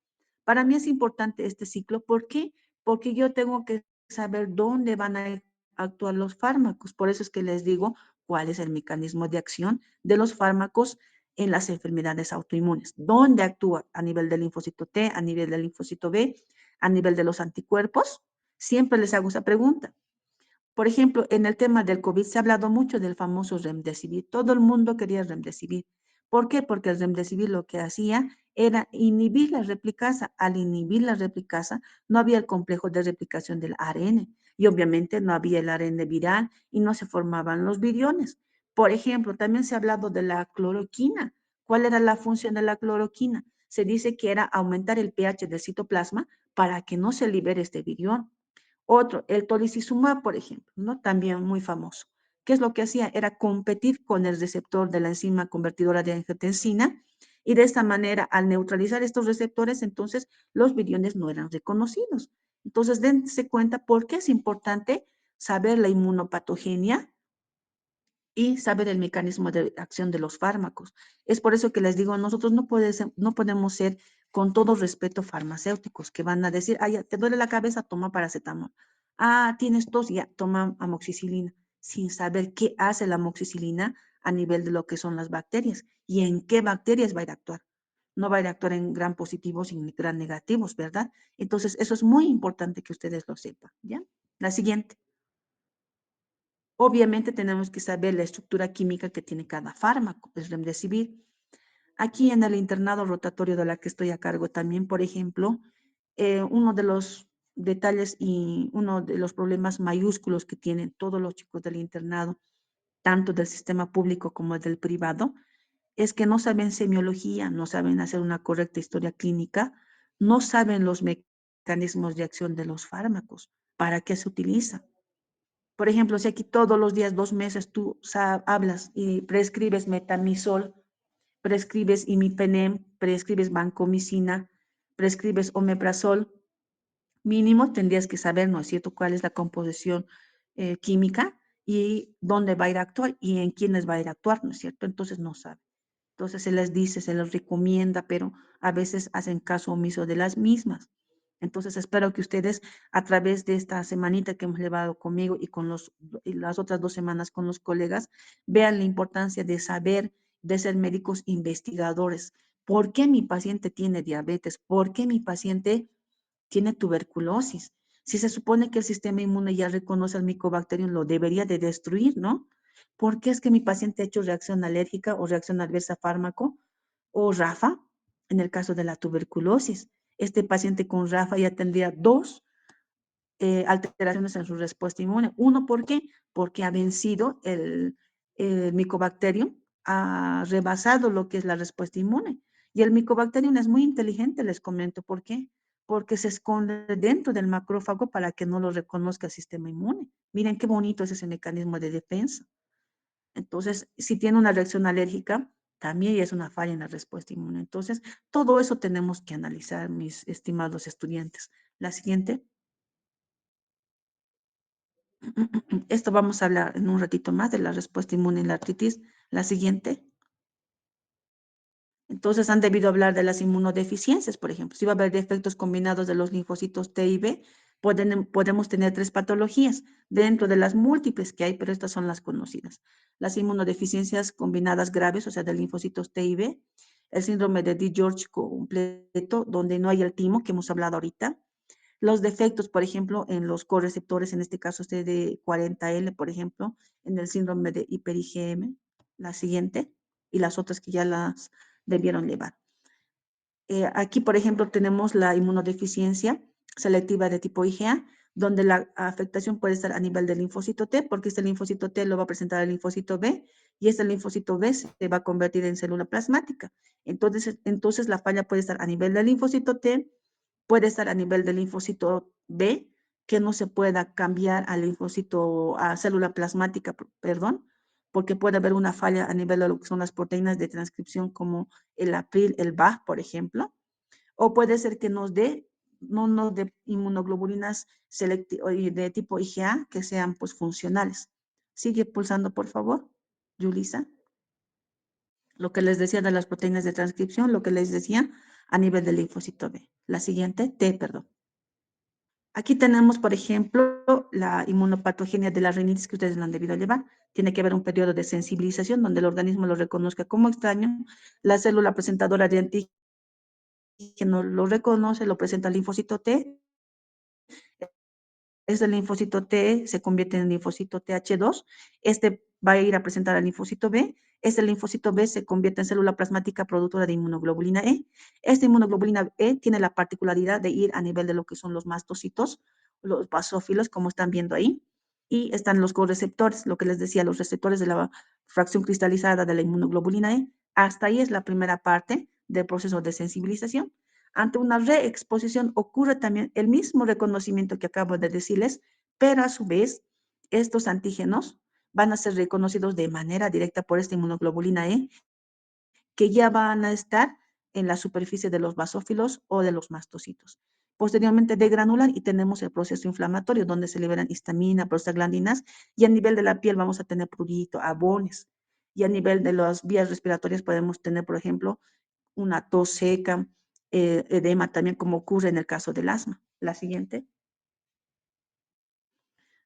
Para mí es importante este ciclo. ¿Por qué? Porque yo tengo que saber dónde van a actuar los fármacos. Por eso es que les digo cuál es el mecanismo de acción de los fármacos en las enfermedades autoinmunes. ¿Dónde actúa? A nivel del linfocito T, a nivel del linfocito B, a nivel de los anticuerpos. Siempre les hago esa pregunta. Por ejemplo, en el tema del COVID se ha hablado mucho del famoso Remdesivir. Todo el mundo quería Remdesivir. ¿Por qué? Porque el Remdesivir lo que hacía era inhibir la replicasa. Al inhibir la replicasa, no había el complejo de replicación del ARN y obviamente no había el ARN viral y no se formaban los viriones. Por ejemplo, también se ha hablado de la cloroquina. ¿Cuál era la función de la cloroquina? Se dice que era aumentar el pH del citoplasma para que no se libere este virión. Otro, el tolicizumab, por ejemplo, ¿no? También muy famoso. ¿Qué es lo que hacía? Era competir con el receptor de la enzima convertidora de angiotensina y de esta manera, al neutralizar estos receptores, entonces los viriones no eran reconocidos. Entonces, dense cuenta por qué es importante saber la inmunopatogenia y saber el mecanismo de acción de los fármacos. Es por eso que les digo, nosotros no podemos ser, con todo respeto, farmacéuticos que van a decir, ah, ya, te duele la cabeza, toma paracetamol. Ah, tienes tos, ya, toma amoxicilina, sin saber qué hace la amoxicilina a nivel de lo que son las bacterias y en qué bacterias va a ir a actuar. No va a ir a actuar en gran positivos y en gran negativos, ¿verdad? Entonces, eso es muy importante que ustedes lo sepan, ¿ya? La siguiente. Obviamente tenemos que saber la estructura química que tiene cada fármaco, el remdesivir. Aquí en el internado rotatorio de la que estoy a cargo también, por ejemplo, uno de los detalles y uno de los problemas mayúsculos que tienen todos los chicos del internado, tanto del sistema público como del privado, es que no saben semiología, no saben hacer una correcta historia clínica, no saben los mecanismos de acción de los fármacos, para qué se utiliza. Por ejemplo, si aquí todos los días, 2 meses, tú hablas y prescribes metamizol, prescribes imipenem, prescribes vancomicina, prescribes omeprazol, mínimo tendrías que saber, ¿no es cierto?, cuál es la composición química y dónde va a ir a actuar y en quiénes va a ir a actuar, ¿no es cierto? Entonces no sabe. Entonces se les dice, se les recomienda, pero a veces hacen caso omiso de las mismas. Entonces, espero que ustedes, a través de esta semanita que hemos llevado conmigo y con y las otras 2 semanas con los colegas, vean la importancia de saber, de ser médicos investigadores. ¿Por qué mi paciente tiene diabetes? ¿Por qué mi paciente tiene tuberculosis? Si se supone que el sistema inmune ya reconoce al micobacterium, lo debería de destruir, ¿no? ¿Por qué es que mi paciente ha hecho reacción alérgica o reacción adversa a fármaco o RAFA en el caso de la tuberculosis? Este paciente con RAFA ya tendría dos alteraciones en su respuesta inmune. Uno, ¿por qué? Porque ha vencido el micobacterium, ha rebasado lo que es la respuesta inmune. Y el micobacterium es muy inteligente, les comento por qué. Porque se esconde dentro del macrófago para que no lo reconozca el sistema inmune. Miren qué bonito es ese mecanismo de defensa. Entonces, si tiene una reacción alérgica, también es una falla en la respuesta inmune. Entonces, todo eso tenemos que analizar, mis estimados estudiantes. La siguiente. Esto vamos a hablar en un ratito más de la respuesta inmune en la artritis. La siguiente. Entonces han debido hablar de las inmunodeficiencias, por ejemplo. Si va a haber defectos combinados de los linfocitos T y B, podemos tener 3 patologías dentro de las múltiples que hay, pero estas son las conocidas. Las inmunodeficiencias combinadas graves, o sea, de linfocitos T y B, el síndrome de D-George completo, donde no hay el timo que hemos hablado ahorita, los defectos, por ejemplo, en los correceptores, en este caso CD40L, por ejemplo, en el síndrome de hiper-IgM, la siguiente, y las otras que ya las debieron llevar. Aquí, por ejemplo, tenemos la inmunodeficiencia selectiva de tipo IgA, donde la afectación puede estar a nivel del linfocito T, porque este linfocito T lo va a presentar el linfocito B, y este linfocito B se va a convertir en célula plasmática. Entonces la falla puede estar a nivel del linfocito T, puede estar a nivel del linfocito B, que no se pueda cambiar al linfocito, a célula plasmática, perdón, porque puede haber una falla a nivel de lo que son las proteínas de transcripción como el APRIL, el BAF, por ejemplo, o puede ser que no nos dé inmunoglobulinas de tipo IgA que sean pues funcionales. Sigue pulsando, por favor, Yulisa. Lo que les decía de las proteínas de transcripción, lo que les decía a nivel del linfocito B. La siguiente, T, perdón. Aquí tenemos, por ejemplo, la inmunopatogenia de la rinitis que ustedes no han debido llevar. Tiene que haber un periodo de sensibilización donde el organismo lo reconozca como extraño. La célula presentadora de antígeno lo reconoce, lo presenta el linfocito T. Ese linfocito T se convierte en linfocito TH2. Este va a ir a presentar al linfocito B. Este linfocito B se convierte en célula plasmática productora de inmunoglobulina E. Esta inmunoglobulina E tiene la particularidad de ir a nivel de lo que son los mastocitos, los basófilos, como están viendo ahí, y están los correceptores, lo que les decía, los receptores de la fracción cristalizada de la inmunoglobulina E. Hasta ahí es la primera parte del proceso de sensibilización. Ante una reexposición ocurre también el mismo reconocimiento que acabo de decirles, pero a su vez estos antígenos van a ser reconocidos de manera directa por esta inmunoglobulina E, que ya van a estar en la superficie de los basófilos o de los mastocitos. Posteriormente degranulan y tenemos el proceso inflamatorio donde se liberan histamina, prostaglandinas, y a nivel de la piel vamos a tener prurito, abones, y a nivel de las vías respiratorias podemos tener, por ejemplo, una tos seca, edema también, como ocurre en el caso del asma. La siguiente.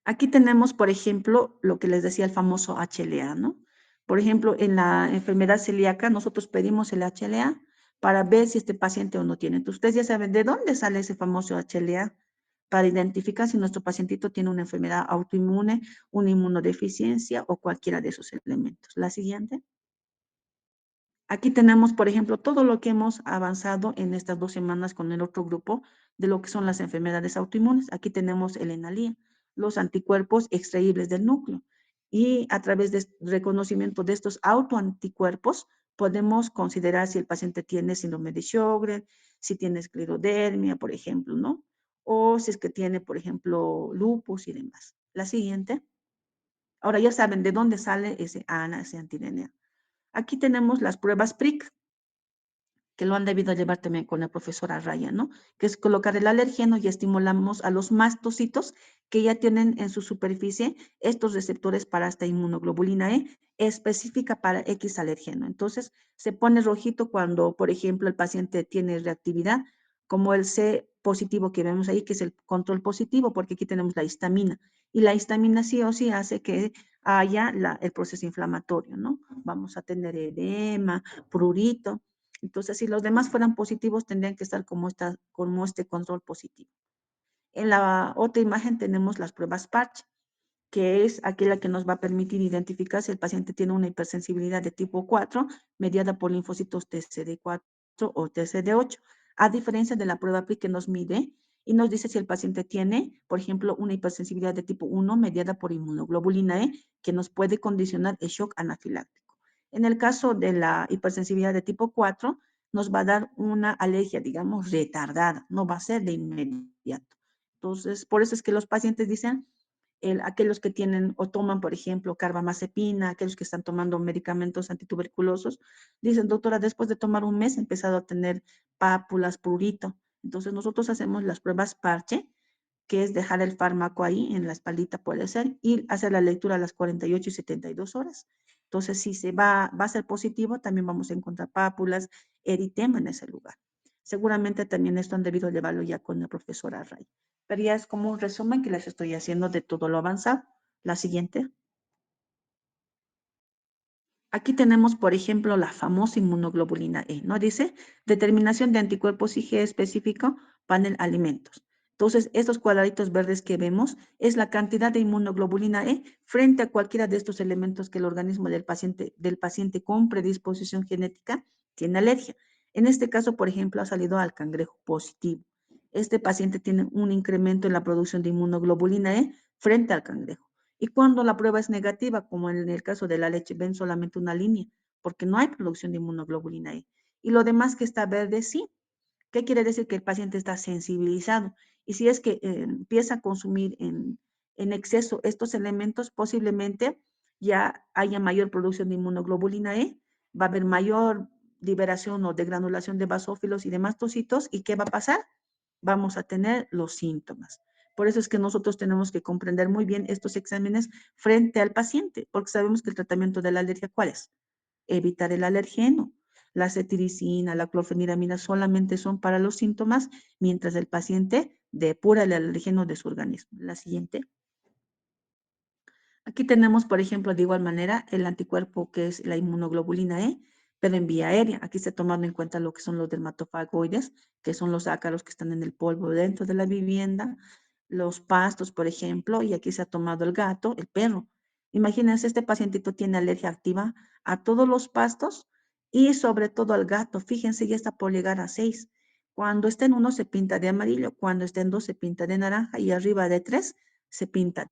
Aquí tenemos, por ejemplo, lo que les decía el famoso HLA, ¿no? Por ejemplo, en la enfermedad celíaca, nosotros pedimos el HLA para ver si este paciente o no tiene. Entonces, ustedes ya saben de dónde sale ese famoso HLA para identificar si nuestro pacientito tiene una enfermedad autoinmune, una inmunodeficiencia o cualquiera de esos elementos. La siguiente. Aquí tenemos, por ejemplo, todo lo que hemos avanzado en estas 2 semanas con el otro grupo de lo que son las enfermedades autoinmunes. Aquí tenemos el ENALIA, los anticuerpos extraíbles del núcleo. Y a través del reconocimiento de estos autoanticuerpos, podemos considerar si el paciente tiene síndrome de Sjögren, si tiene esclerodermia, por ejemplo, ¿no? O si es que tiene, por ejemplo, lupus y demás. La siguiente. Ahora ya saben de dónde sale ese ANA, ese anti-DNA. Aquí tenemos las pruebas PRIC, que lo han debido llevar también con la profesora Raya, ¿no? Que es colocar el alergeno y estimulamos a los mastocitos que ya tienen en su superficie estos receptores para esta inmunoglobulina E específica para X alergeno. Entonces, se pone rojito cuando, por ejemplo, el paciente tiene reactividad como el C positivo que vemos ahí, que es el control positivo, porque aquí tenemos la histamina. Y la histamina sí o sí hace que haya el proceso inflamatorio, ¿no? Vamos a tener edema, prurito. Entonces, si los demás fueran positivos, tendrían que estar como este control positivo. En la otra imagen tenemos las pruebas parche, que es aquella que nos va a permitir identificar si el paciente tiene una hipersensibilidad de tipo 4 mediada por linfocitos TCD4 o TCD8, a diferencia de la prueba PRI que nos mide y nos dice si el paciente tiene, por ejemplo, una hipersensibilidad de tipo 1 mediada por inmunoglobulina E, que nos puede condicionar el shock anafiláctico. En el caso de la hipersensibilidad de tipo 4, nos va a dar una alergia, digamos, retardada, no va a ser de inmediato. Entonces, por eso es que los pacientes dicen, aquellos que tienen o toman, por ejemplo, carbamazepina, aquellos que están tomando medicamentos antituberculosos, dicen, doctora, después de tomar un mes he empezado a tener pápulas, prurito. Entonces nosotros hacemos las pruebas parche, que es dejar el fármaco ahí en la espaldita, puede ser, y hacer la lectura a las 48 y 72 horas. Entonces, si va a ser positivo, también vamos a encontrar pápulas, eritema en ese lugar. Seguramente también esto han debido llevarlo ya con la profesora Ray. Pero ya es como un resumen que les estoy haciendo de todo lo avanzado. La siguiente. Aquí tenemos, por ejemplo, la famosa inmunoglobulina E, ¿no? Dice, determinación de anticuerpos IgE específico, panel alimentos. Entonces, estos cuadraditos verdes que vemos es la cantidad de inmunoglobulina E frente a cualquiera de estos elementos que el organismo del paciente con predisposición genética tiene alergia. En este caso, por ejemplo, ha salido al cangrejo positivo. Este paciente tiene un incremento en la producción de inmunoglobulina E frente al cangrejo. Y cuando la prueba es negativa, como en el caso de la leche, ven solamente una línea, porque no hay producción de inmunoglobulina E. Y lo demás que está verde, sí. ¿Qué quiere decir? Que el paciente está sensibilizado. Y si es que empieza a consumir en exceso estos elementos, posiblemente ya haya mayor producción de inmunoglobulina E, va a haber mayor liberación o degranulación de basófilos y de mastocitos. ¿Y qué va a pasar? Vamos a tener los síntomas. Por eso es que nosotros tenemos que comprender muy bien estos exámenes frente al paciente, porque sabemos que el tratamiento de la alergia, ¿cuál es? Evitar el alergeno. La cetiricina, la clorfeniramina solamente son para los síntomas, mientras el paciente depura el alergeno de su organismo. La siguiente. Aquí tenemos, por ejemplo, de igual manera, el anticuerpo que es la inmunoglobulina E, pero en vía aérea. Aquí se tomando en cuenta lo que son los dermatofagoides, que son los ácaros que están en el polvo dentro de la vivienda, los pastos, por ejemplo, y aquí se ha tomado el gato, el perro. Imagínense, este pacientito tiene alergia activa a todos los pastos y sobre todo al gato. Fíjense, ya está por llegar a 6. Cuando está en uno se pinta de amarillo, cuando está en 2 se pinta de naranja y arriba de 3 se pinta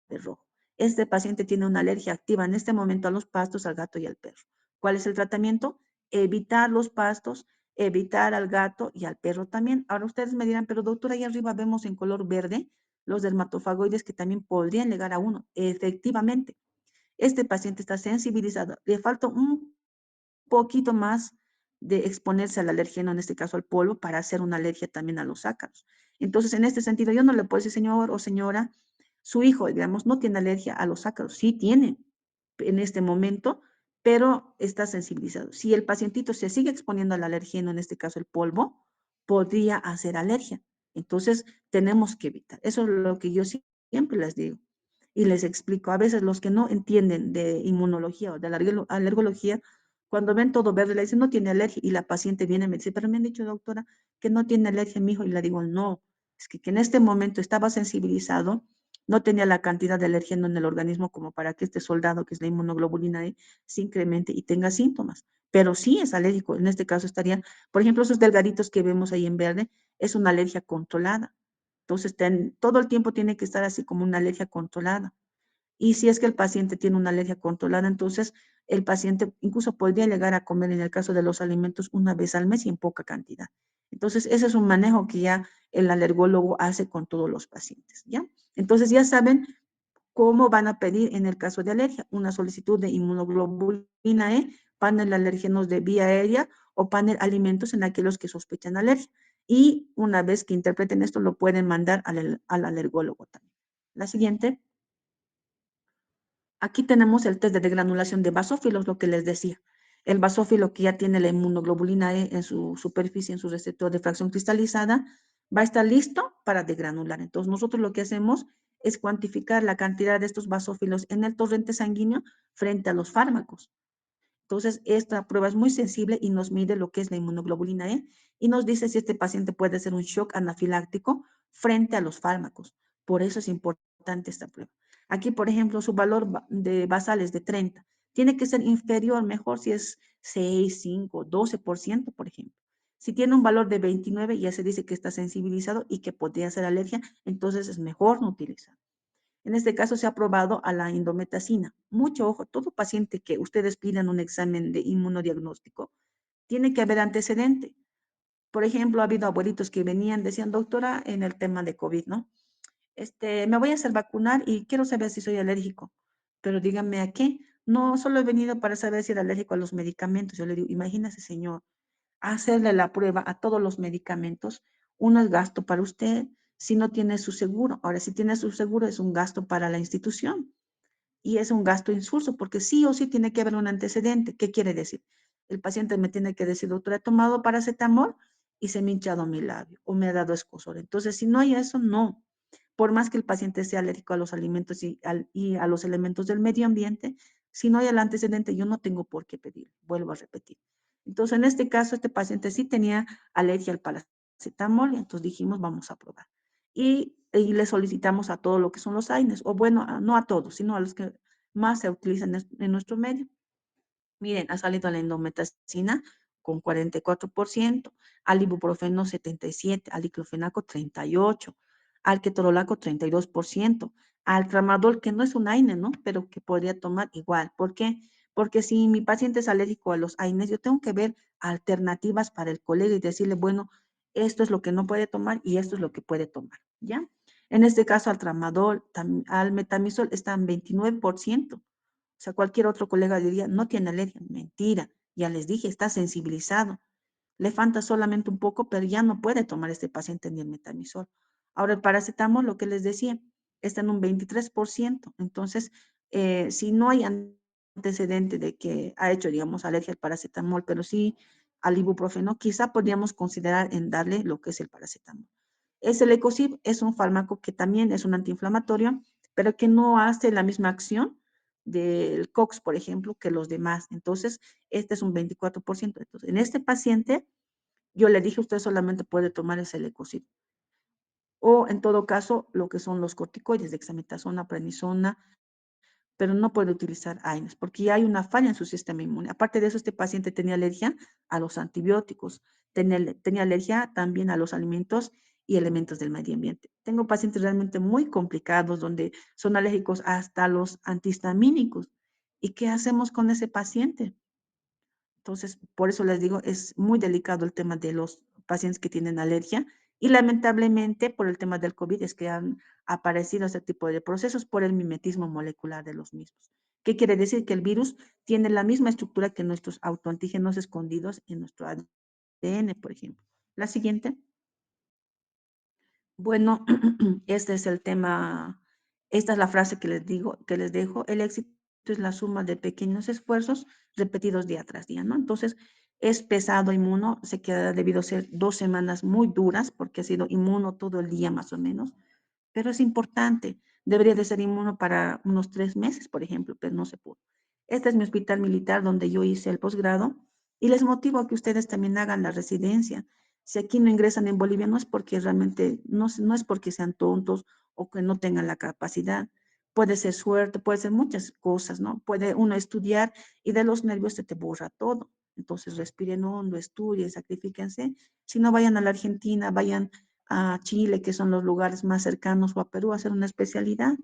de rojo. Este paciente tiene una alergia activa en este momento a los pastos, al gato y al perro. ¿Cuál es el tratamiento? Evitar los pastos, evitar al gato y al perro también. Ahora ustedes me dirán, pero doctora, ahí arriba vemos en color verde los dermatofagoides que también podrían llegar a uno. Efectivamente, este paciente está sensibilizado. Le falta un poquito más de exponerse al alergeno, en este caso al polvo, para hacer una alergia también a los ácaros. Entonces, en este sentido, yo no le puedo decir, señor o señora, su hijo, digamos, no tiene alergia a los ácaros, sí tiene en este momento, pero está sensibilizado. Si el pacientito se sigue exponiendo al alergeno, en este caso el polvo, podría hacer alergia. Entonces, tenemos que evitar. Eso es lo que yo siempre les digo y les explico. A veces los que no entienden de inmunología o de alergología, cuando ven todo verde, le dicen, no tiene alergia, y la paciente viene y me dice, pero me han dicho, doctora, que no tiene alergia mi hijo, y le digo, no, es que en este momento estaba sensibilizado, no tenía la cantidad de alergeno en el organismo como para que este soldado, que es la inmunoglobulina E, se incremente y tenga síntomas. Pero sí es alérgico, en este caso estarían, por ejemplo, esos delgaditos que vemos ahí en verde, es una alergia controlada. Entonces, todo el tiempo tiene que estar así como una alergia controlada. Y si es que el paciente tiene una alergia controlada, entonces el paciente incluso podría llegar a comer, en el caso de los alimentos, una vez al mes y en poca cantidad. Entonces, ese es un manejo que ya el alergólogo hace con todos los pacientes, ¿ya? Entonces, ya saben cómo van a pedir en el caso de alergia, una solicitud de inmunoglobulina E, panel alérgenos de vía aérea o panel alimentos en aquellos que sospechan alergia. Y una vez que interpreten esto, lo pueden mandar al alergólogo también. La siguiente. Aquí tenemos el test de degranulación de basófilos, lo que les decía. El basófilo que ya tiene la inmunoglobulina E en su superficie, en su receptor de fracción cristalizada, va a estar listo para degranular. Entonces, nosotros lo que hacemos es cuantificar la cantidad de estos basófilos en el torrente sanguíneo frente a los fármacos. Entonces, esta prueba es muy sensible y nos mide lo que es la inmunoglobulina E y nos dice si este paciente puede hacer un shock anafiláctico frente a los fármacos. Por eso es importante esta prueba. Aquí, por ejemplo, su valor de basal es de 30. Tiene que ser inferior, mejor si es 6, 5, 12%, por ejemplo. Si tiene un valor de 29, ya se dice que está sensibilizado y que podría ser alergia, entonces es mejor no utilizar. En este caso se ha aprobado a la indometacina. Mucho ojo, todo paciente que ustedes pidan un examen de inmunodiagnóstico, tiene que haber antecedente. Por ejemplo, ha habido abuelitos que venían, decían, doctora, en el tema de COVID, ¿no? Me voy a hacer vacunar y quiero saber si soy alérgico, pero díganme a qué. No, solo he venido para saber si era alérgico a los medicamentos. Yo le digo, imagínese, señor, hacerle la prueba a todos los medicamentos, uno es gasto para usted si no tiene su seguro. Ahora, si tiene su seguro, es un gasto para la institución y es un gasto insulso porque sí o sí tiene que haber un antecedente. ¿Qué quiere decir? El paciente me tiene que decir, doctor, he tomado paracetamol y se me ha hinchado mi labio o me ha dado escozor. Entonces, si no hay eso, no. Por más que el paciente sea alérgico a los alimentos y a los elementos del medio ambiente, si no hay el antecedente, yo no tengo por qué pedir. Vuelvo a repetir. Entonces, en este caso, este paciente sí tenía alergia al paracetamol, entonces dijimos, vamos a probar. Y le solicitamos a todo lo que son los AINES, o bueno, no a todos, sino a los que más se utilizan en nuestro medio. Miren, ha salido la indometacina con 44%, al ibuprofeno 77%, al diclofenaco 38%, al ketorolaco 32%, al tramadol, que no es un AINE, ¿no? Pero que podría tomar igual. ¿Por qué? Porque si mi paciente es alérgico a los AINES, yo tengo que ver alternativas para el colega y decirle, bueno, esto es lo que no puede tomar y esto es lo que puede tomar, ¿ya? En este caso, al tramadol, al metamizol están 29%. O sea, cualquier otro colega diría, no tiene alergia. Mentira, ya les dije, está sensibilizado. Le falta solamente un poco, pero ya no puede tomar este paciente ni el metamizol. Ahora, el paracetamol, lo que les decía, está en un 23%. Entonces, si no hay antecedente de que ha hecho, digamos, alergia al paracetamol, pero sí al ibuprofeno, quizá podríamos considerar en darle lo que es el paracetamol. El Ecosib es un fármaco que también es un antiinflamatorio, pero que no hace la misma acción del COX, por ejemplo, que los demás. Entonces, este es un 24%. Entonces, en este paciente, yo le dije, usted solamente puede tomar el Selecocid. O, en todo caso, lo que son los corticoides, dexametasona, prednisona, pero no puede utilizar AINES porque ya hay una falla en su sistema inmune. Aparte de eso, este paciente tenía alergia a los antibióticos, tenía alergia también a los alimentos y elementos del medio ambiente. Tengo pacientes realmente muy complicados donde son alérgicos hasta los antihistamínicos. ¿Y qué hacemos con ese paciente? Entonces, por eso les digo, es muy delicado el tema de los pacientes que tienen alergia y lamentablemente por el tema del COVID es que han aparecido este tipo de procesos por el mimetismo molecular de los mismos. ¿Qué quiere decir? Que el virus tiene la misma estructura que nuestros autoantígenos escondidos en nuestro ADN, por ejemplo. La siguiente. Bueno, este es el tema, esta es la frase que les digo, que les dejo. El éxito es la suma de pequeños esfuerzos repetidos día tras día, ¿no? Entonces, es pesado inmuno, sé que ha debido ser 2 semanas muy duras porque ha sido inmuno todo el día más o menos, pero es importante. Debería de ser inmuno para unos 3 meses, por ejemplo, pero no se pudo. Este es mi hospital militar donde yo hice el posgrado y les motivo a que ustedes también hagan la residencia. Si aquí no ingresan en Bolivia, no es porque realmente, no es porque sean tontos o que no tengan la capacidad. Puede ser suerte, puede ser muchas cosas, ¿no? Puede uno estudiar y de los nervios se te borra todo. Entonces respiren hondo, estudien, sacrifíquense. Si no, vayan a la Argentina, vayan a Chile, que son los lugares más cercanos, o a Perú a hacer una especialidad,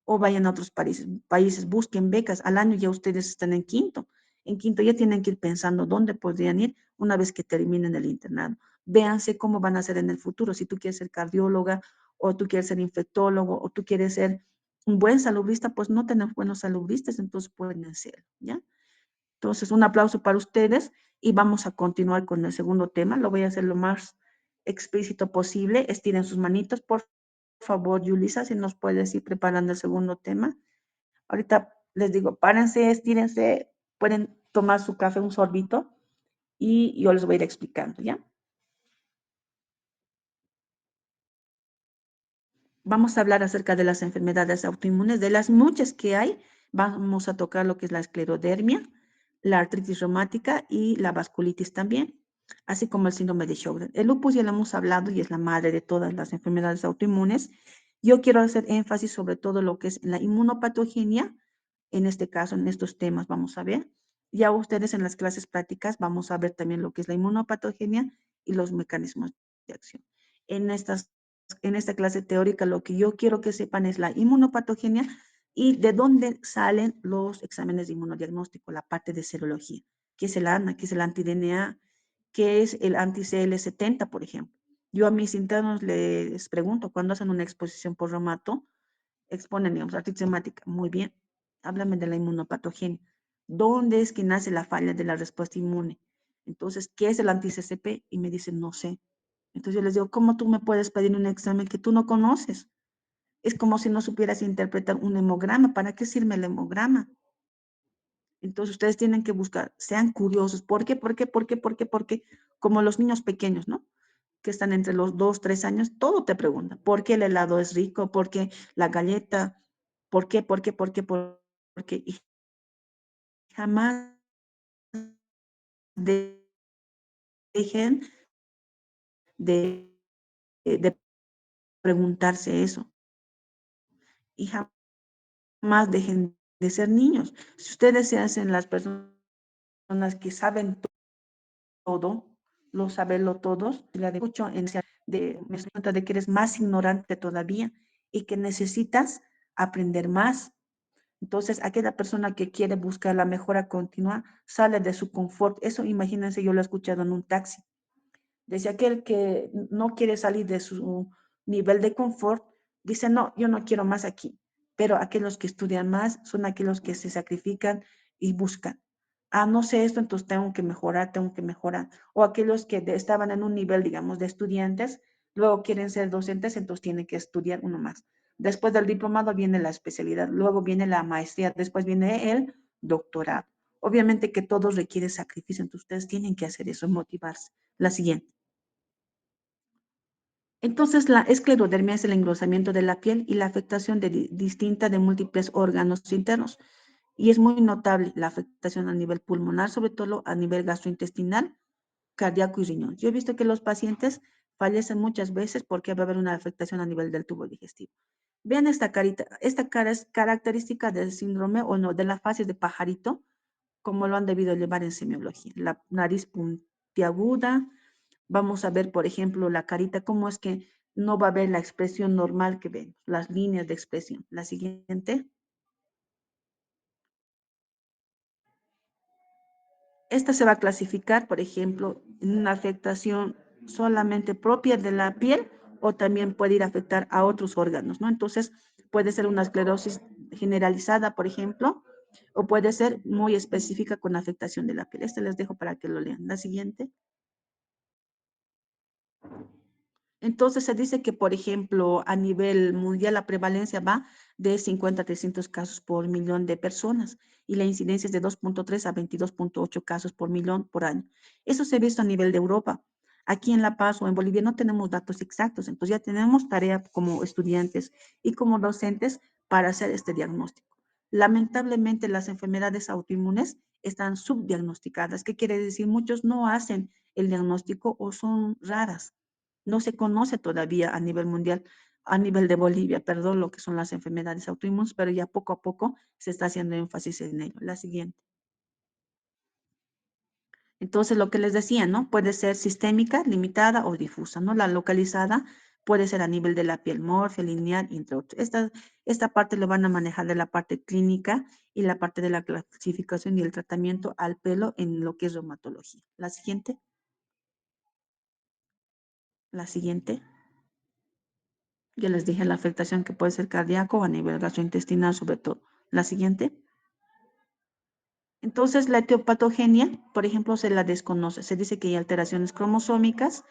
o vayan a otros países, busquen becas. Al año ya ustedes están en quinto. En quinto ya tienen que ir pensando dónde podrían ir una vez que terminen el internado. Véanse cómo van a ser en el futuro. Si tú quieres ser cardióloga, o tú quieres ser infectólogo, o tú quieres ser un buen salubrista, pues no tenemos buenos salubristas, entonces pueden hacerlo, ¿ya? Entonces, un aplauso para ustedes y vamos a continuar con el segundo tema. Lo voy a hacer lo más explícito posible. Estiren sus manitos, por favor, Yulisa, si nos puedes ir preparando el segundo tema. Ahorita les digo, párense, estírense, pueden tomar su café, un sorbito, y yo les voy a ir explicando, ¿ya? Vamos a hablar acerca de las enfermedades autoinmunes, de las muchas que hay. Vamos a tocar lo que es la esclerodermia, la artritis reumática y la vasculitis también, así como el síndrome de Sjögren. El lupus ya lo hemos hablado y es la madre de todas las enfermedades autoinmunes. Yo quiero hacer énfasis sobre todo lo que es la inmunopatogenia, en este caso, en estos temas vamos a ver. Ya ustedes en las clases prácticas vamos a ver también lo que es la inmunopatogenia y los mecanismos de acción. En estas en esta clase teórica lo que yo quiero que sepan es la inmunopatogenia y de dónde salen los exámenes de inmunodiagnóstico, la parte de serología, que es el ANA, que es el anti-DNA, que es el anti-CL70, por ejemplo. Yo a mis internos les pregunto, cuando hacen una exposición por reumato, exponen, digamos, artritis reumática, muy bien, háblame de la inmunopatogenia. ¿Dónde es que nace la falla de la respuesta inmune? Entonces, ¿qué es el anti-CCP? Y me dicen, no sé. Entonces yo les digo, ¿cómo tú me puedes pedir un examen que tú no conoces? Es como si no supieras interpretar un hemograma. ¿Para qué sirve el hemograma? Entonces ustedes tienen que buscar, sean curiosos. ¿Por qué? ¿Por qué? ¿Por qué? ¿Por qué? Porque como los niños pequeños, ¿no? Que están entre los 2, 3 años, todo te preguntan. ¿Por qué el helado es rico? ¿Por qué la galleta? ¿Por qué? ¿Por qué? ¿Por qué? ¿Por qué? Y jamás dejen de preguntarse eso. Y jamás dejen de ser niños. Si ustedes se hacen las personas que saben todo, lo saberlo todos, la de mucho me doy cuenta de que eres más ignorante todavía y que necesitas aprender más. Entonces, aquella persona que quiere buscar la mejora continua sale de su confort. Eso, imagínense, yo lo he escuchado en un taxi. Desde aquel que no quiere salir de su nivel de confort, dice, no, yo no quiero más aquí. Pero aquellos que estudian más son aquellos que se sacrifican y buscan. Ah, no sé esto, entonces tengo que mejorar, tengo que mejorar. O aquellos que estaban en un nivel, digamos, de estudiantes, luego quieren ser docentes, entonces tienen que estudiar uno más. Después del diplomado viene la especialidad, luego viene la maestría, después viene el doctorado. Obviamente que todo requiere sacrificio, entonces ustedes tienen que hacer eso, motivarse. La siguiente. Entonces, la esclerodermia es el engrosamiento de la piel y la afectación distinta de múltiples órganos internos. Y es muy notable la afectación a nivel pulmonar, sobre todo a nivel gastrointestinal, cardíaco y riñón. Yo he visto que los pacientes fallecen muchas veces porque va a haber una afectación a nivel del tubo digestivo. Vean esta carita. Esta cara es característica del síndrome o no, de la fase de pajarito, como lo han debido llevar en semiología. La nariz puntiaguda. Vamos a ver, por ejemplo, la carita, cómo es que no va a ver la expresión normal que vemos, las líneas de expresión. La siguiente. Esta se va a clasificar, por ejemplo, en una afectación solamente propia de la piel o también puede ir a afectar a otros órganos, ¿no? Entonces, puede ser una esclerosis generalizada, por ejemplo, o puede ser muy específica con afectación de la piel. Este les dejo para que lo lean. La siguiente. Entonces se dice que, por ejemplo, a nivel mundial la prevalencia va de 50 a 300 casos por millón de personas y la incidencia es de 2.3 a 22.8 casos por millón por año. Eso se ha visto a nivel de Europa. Aquí en La Paz o en Bolivia no tenemos datos exactos, entonces ya tenemos tarea como estudiantes y como docentes para hacer este diagnóstico. Lamentablemente las enfermedades autoinmunes están subdiagnosticadas. ¿Qué quiere decir? Muchos no hacen el diagnóstico o son raras. No se conoce todavía a nivel mundial, a nivel de Bolivia, perdón, lo que son las enfermedades autoinmunes, pero ya poco a poco se está haciendo énfasis en ello. La siguiente. Entonces, lo que les decía, ¿no? Puede ser sistémica, limitada o difusa, ¿no? La localizada puede ser a nivel de la piel, morfia, lineal, entre otros. Esta parte lo van a manejar de la parte clínica y la parte de la clasificación y el tratamiento al pelo en lo que es reumatología. La siguiente. La siguiente. Ya les dije la afectación que puede ser cardíaco o a nivel gastrointestinal sobre todo. La siguiente. Entonces, la etiopatogenia, por ejemplo, se la desconoce. Se dice que hay alteraciones cromosómicas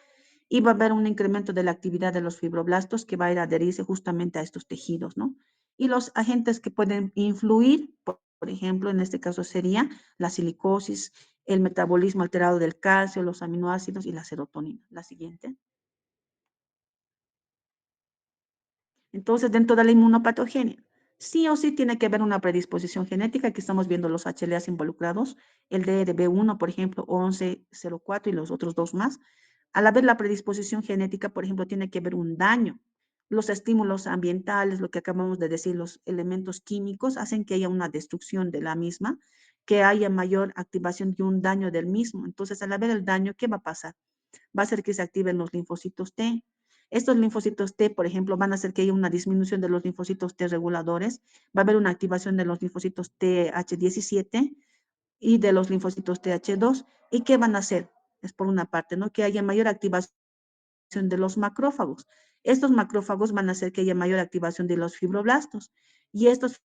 y va a haber un incremento de la actividad de los fibroblastos que va a ir a adherirse justamente a estos tejidos, ¿no? Y los agentes que pueden influir, por ejemplo, en este caso sería la silicosis, el metabolismo alterado del calcio, los aminoácidos y la serotonina. La siguiente. Entonces, dentro de la inmunopatogenia, sí o sí tiene que haber una predisposición genética. Aquí estamos viendo los HLAs involucrados, el DRB1, por ejemplo, 1104 y los otros dos más. Al haber la predisposición genética, por ejemplo, tiene que haber un daño. Los estímulos ambientales, lo que acabamos de decir, los elementos químicos, hacen que haya una destrucción de la misma, que haya mayor activación y un daño del mismo. Entonces, al haber el daño, ¿qué va a pasar? Va a hacer que se activen los linfocitos T. Estos linfocitos T, por ejemplo, van a hacer que haya una disminución de los linfocitos T reguladores, va a haber una activación de los linfocitos TH17 y de los linfocitos TH2. ¿Y qué van a hacer? Es por una parte, ¿no? Que haya mayor activación de los macrófagos. Estos macrófagos van a hacer que haya mayor activación de los fibroblastos. Y estos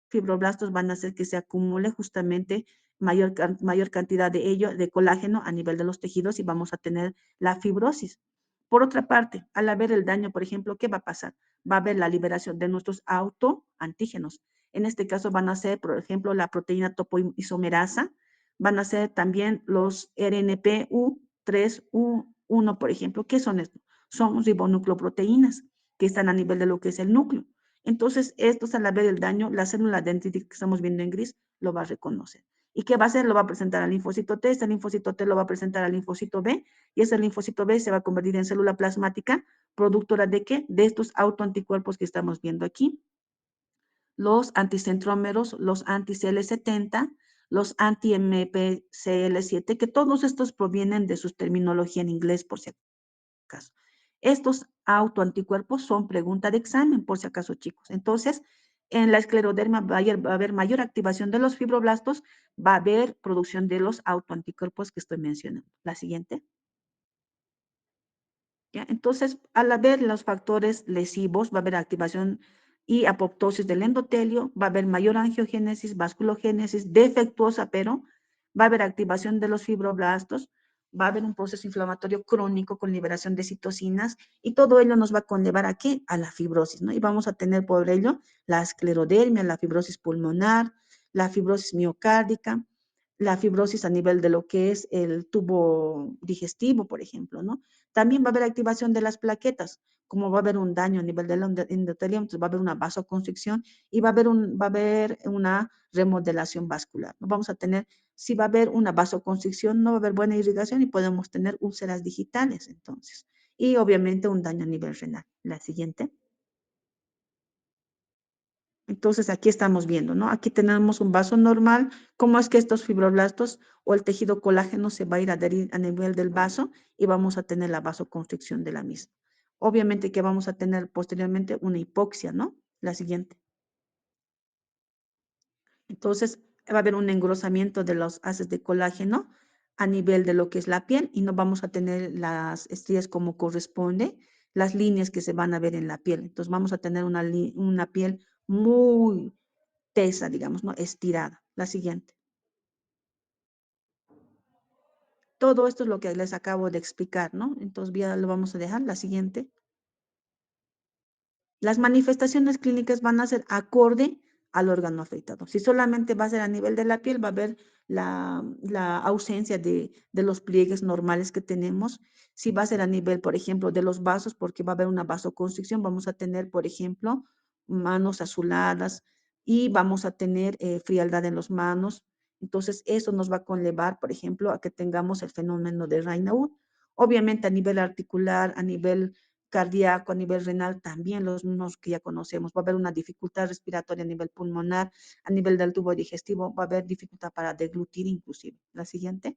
fibroblastos van a hacer que se acumule justamente mayor cantidad de ello, de colágeno a nivel de los tejidos y vamos a tener la fibrosis. Por otra parte, al haber el daño, por ejemplo, ¿qué va a pasar? Va a haber la liberación de nuestros autoantígenos. En este caso van a ser, por ejemplo, la proteína topoisomerasa, van a ser también los RNPU3U1, por ejemplo. ¿Qué son estos? Son ribonucleoproteínas que están a nivel de lo que es el núcleo. Entonces, estos al haber el daño, la célula dendrítica que estamos viendo en gris lo va a reconocer. ¿Y qué va a hacer? Lo va a presentar al linfocito T, este linfocito T lo va a presentar al linfocito B, y ese linfocito B se va a convertir en célula plasmática, productora de qué? De estos autoanticuerpos que estamos viendo aquí. Los anticentrómeros, los anti-CL70, los anti-MPCL7, que todos estos provienen de su terminología en inglés, por si acaso. Estos autoanticuerpos son pregunta de examen, por si acaso, chicos. Entonces, en la escleroderma va a haber mayor activación de los fibroblastos, va a haber producción de los autoanticuerpos que estoy mencionando. La siguiente. ¿Ya? Entonces, al haber los factores lesivos, va a haber activación y apoptosis del endotelio, va a haber mayor angiogénesis, vasculogénesis defectuosa, pero va a haber activación de los fibroblastos, va a haber un proceso inflamatorio crónico con liberación de citocinas y todo ello nos va a conllevar a qué? A la fibrosis, ¿no? Y vamos a tener por ello la esclerodermia, la fibrosis pulmonar, la fibrosis miocárdica, la fibrosis a nivel de lo que es el tubo digestivo, por ejemplo, ¿no? También va a haber activación de las plaquetas, como va a haber un daño a nivel del endotelio, entonces va a haber una vasoconstricción y va a haber una remodelación vascular. ¿No? Vamos a tener, si va a haber una vasoconstricción, no va a haber buena irrigación y podemos tener úlceras digitales, entonces. Y obviamente un daño a nivel renal. La siguiente. Entonces aquí estamos viendo, ¿no? Aquí tenemos un vaso normal. ¿Cómo es que estos fibroblastos o el tejido colágeno se va a ir a adherir a nivel del vaso y vamos a tener la vasoconstricción de la misma? Obviamente que vamos a tener posteriormente una hipoxia, ¿no? La siguiente. Entonces va a haber un engrosamiento de los haces de colágeno a nivel de lo que es la piel y no vamos a tener las estrías como corresponde, las líneas que se van a ver en la piel. Entonces vamos a tener una piel muy tesa, digamos, ¿no? Estirada. La siguiente. Todo esto es lo que les acabo de explicar, ¿no? Entonces ya lo vamos a dejar. La siguiente. Las manifestaciones clínicas van a ser acorde al órgano afectado. Si solamente va a ser a nivel de la piel, va a haber la ausencia de los pliegues normales que tenemos. Si va a ser a nivel, por ejemplo, de los vasos, porque va a haber una vasoconstricción, vamos a tener, por ejemplo, manos azuladas y vamos a tener frialdad en las manos. Entonces, eso nos va a conllevar, por ejemplo, a que tengamos el fenómeno de Raynaud. Obviamente, a nivel articular, a nivel cardíaco, a nivel renal, también los mismos que ya conocemos. Va a haber una dificultad respiratoria a nivel pulmonar, a nivel del tubo digestivo, va a haber dificultad para deglutir inclusive. La siguiente.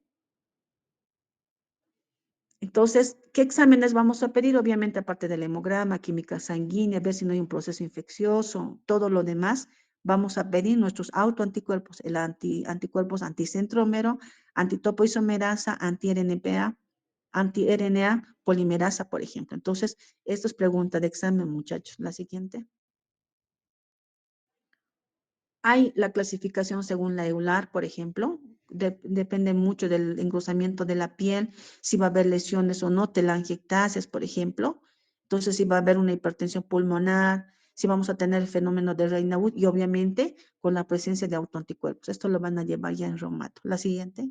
Entonces, ¿qué exámenes vamos a pedir? Obviamente, aparte del hemograma, química sanguínea, ver si no hay un proceso infeccioso, todo lo demás, vamos a pedir nuestros autoanticuerpos, el anticuerpos anticentrómero, antitopoisomerasa, anti-RNPA, anti-RNA polimerasa, por ejemplo. Entonces, esto es pregunta de examen, muchachos. La siguiente. Hay la clasificación según la EULAR, por ejemplo, depende mucho del engrosamiento de la piel, si va a haber lesiones o no, telangiectasias, por ejemplo. Entonces, si va a haber una hipertensión pulmonar, si vamos a tener el fenómeno de Raynaud y obviamente con la presencia de autoanticuerpos. Esto lo van a llevar ya en reumato. La siguiente.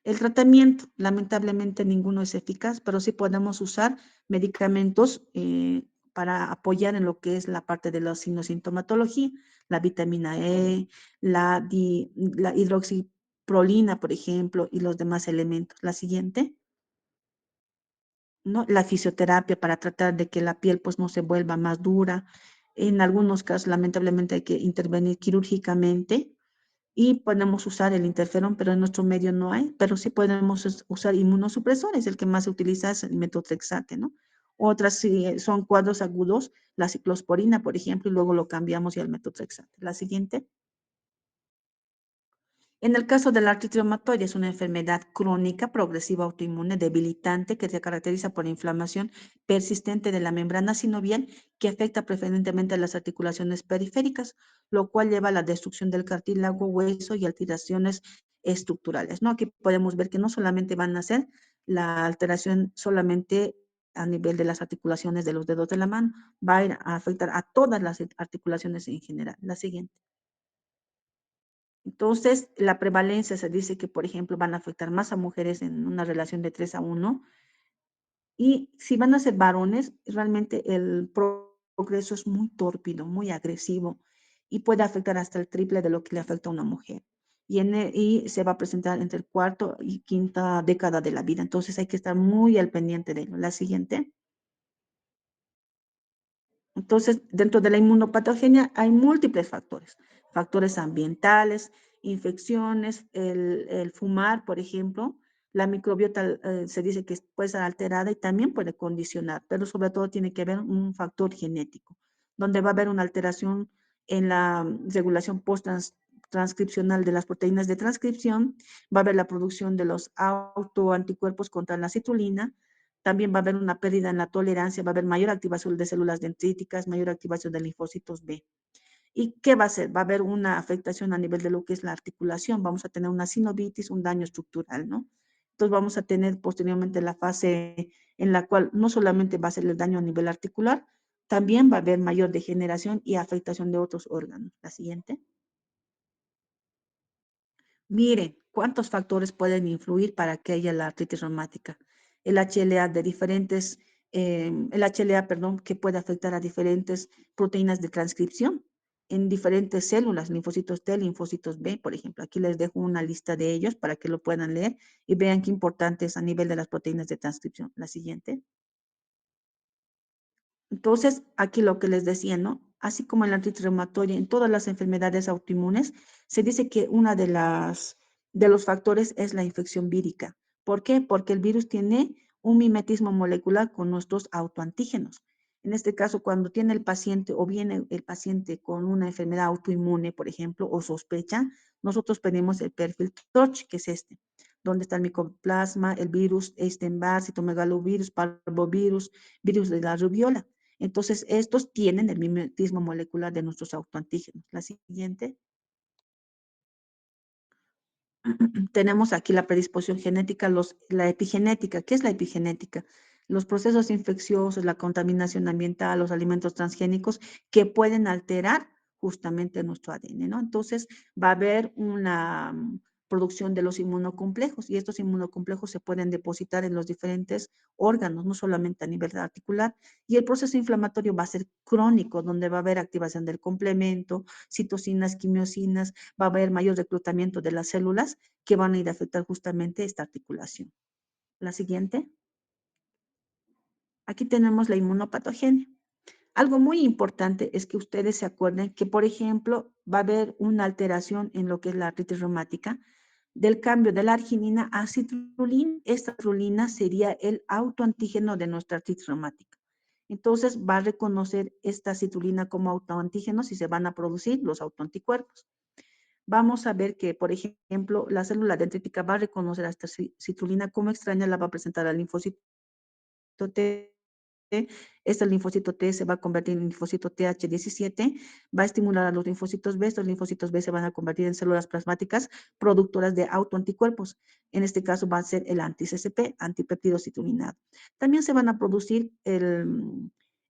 El tratamiento, lamentablemente ninguno es eficaz, pero sí podemos usar medicamentos para apoyar en lo que es la parte de la sintomatología, la vitamina E, la hidroxiprolina, por ejemplo, y los demás elementos. La siguiente, ¿no? La fisioterapia para tratar de que la piel pues no se vuelva más dura. En algunos casos, lamentablemente, hay que intervenir quirúrgicamente y podemos usar el interferón, pero en nuestro medio no hay, pero sí podemos usar inmunosupresores, el que más se utiliza es el metotrexate, ¿no? Otras sí, son cuadros agudos, la ciclosporina, por ejemplo, y luego lo cambiamos y al metotrexate. La siguiente. En el caso de la artritis reumatoide, es una enfermedad crónica, progresiva, autoinmune, debilitante, que se caracteriza por inflamación persistente de la membrana sinovial que afecta preferentemente a las articulaciones periféricas, lo cual lleva a la destrucción del cartílago, hueso y alteraciones estructurales, ¿no? Aquí podemos ver que no solamente van a ser la alteración solamente a nivel de las articulaciones de los dedos de la mano, va a ir a afectar a todas las articulaciones en general. La siguiente. Entonces, la prevalencia se dice que, por ejemplo, van a afectar más a mujeres en una relación de 3 a 1. Y si van a ser varones, realmente el progreso es muy tórpido, muy agresivo y puede afectar hasta el triple de lo que le afecta a una mujer. Y se va a presentar entre el cuarto y quinta década de la vida. Entonces hay que estar muy al pendiente de ello. La siguiente. Entonces, dentro de la inmunopatogenia hay múltiples factores, factores ambientales, infecciones, el fumar, por ejemplo, la microbiota se dice que puede ser alterada y también puede condicionar, pero sobre todo tiene que haber un factor genético, donde va a haber una alteración en la regulación post-transcripcional de las proteínas de transcripción, va a haber la producción de los autoanticuerpos contra la citrulina, también va a haber una pérdida en la tolerancia, va a haber mayor activación de células dendríticas, mayor activación de linfocitos B. ¿Y qué va a hacer? Va a haber una afectación a nivel de lo que es la articulación, vamos a tener una sinovitis, un daño estructural, ¿no? Entonces vamos a tener posteriormente la fase en la cual no solamente va a ser el daño a nivel articular, también va a haber mayor degeneración y afectación de otros órganos. La siguiente. Miren, ¿cuántos factores pueden influir para que haya la artritis reumática? El HLA de diferentes, el HLA, perdón, que puede afectar a diferentes proteínas de transcripción en diferentes células, linfocitos T, linfocitos B, por ejemplo. Aquí les dejo una lista de ellos para que lo puedan leer y vean qué importante es a nivel de las proteínas de transcripción. La siguiente. Entonces, aquí lo que les decía, ¿no? Así como en la artritis reumatoide, en todas las enfermedades autoinmunes, se dice que una de los factores es la infección vírica. ¿Por qué? Porque el virus tiene un mimetismo molecular con nuestros autoantígenos. En este caso, cuando tiene el paciente o viene el paciente con una enfermedad autoinmune, por ejemplo, o sospecha, nosotros pedimos el perfil TORCH, que es este, donde está el micoplasma, el virus Epstein-Barr, citomegalovirus, parvovirus, virus de la rubiola. Entonces, estos tienen el mimetismo molecular de nuestros autoantígenos. La siguiente. Tenemos aquí la predisposición genética, la epigenética. ¿Qué es la epigenética? Los procesos infecciosos, la contaminación ambiental, los alimentos transgénicos que pueden alterar justamente nuestro ADN, ¿no? Entonces, va a haber una producción de los inmunocomplejos y estos inmunocomplejos se pueden depositar en los diferentes órganos, no solamente a nivel articular, y el proceso inflamatorio va a ser crónico, donde va a haber activación del complemento, citocinas, quimiosinas, va a haber mayor reclutamiento de las células que van a ir a afectar justamente esta articulación. La siguiente. Aquí tenemos la inmunopatogenia. Algo muy importante es que ustedes se acuerden que, por ejemplo, va a haber una alteración en lo que es la artritis reumática del cambio de la arginina a citrulina. Esta citrulina sería el autoantígeno de nuestra artritis reumática. Entonces va a reconocer esta citrulina como autoantígenos y se van a producir los autoanticuerpos. Vamos a ver que, por ejemplo, la célula dendrítica va a reconocer a esta citrulina como extraña, la va a presentar al linfocito T. Este linfocito T se va a convertir en linfocito TH17, va a estimular a los linfocitos B, estos linfocitos B se van a convertir en células plasmáticas productoras de autoanticuerpos. En este caso va a ser el anti-CCP, antipeptido citrulinado. También se van a producir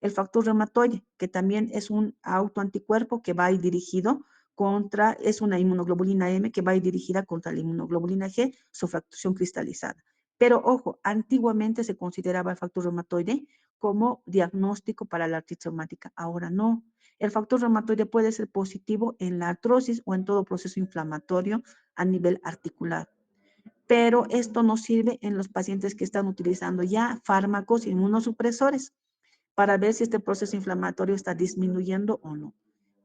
el factor reumatoide, que también es un autoanticuerpo que va a ir dirigido contra, es una inmunoglobulina M que va a ir dirigida contra la inmunoglobulina G, su fracción cristalizada. Pero ojo, antiguamente se consideraba el factor reumatoide como diagnóstico para la artritis reumática. Ahora no. El factor reumatoide puede ser positivo en la artrosis o en todo proceso inflamatorio a nivel articular. Pero esto no sirve en los pacientes que están utilizando ya fármacos inmunosupresores para ver si este proceso inflamatorio está disminuyendo o no.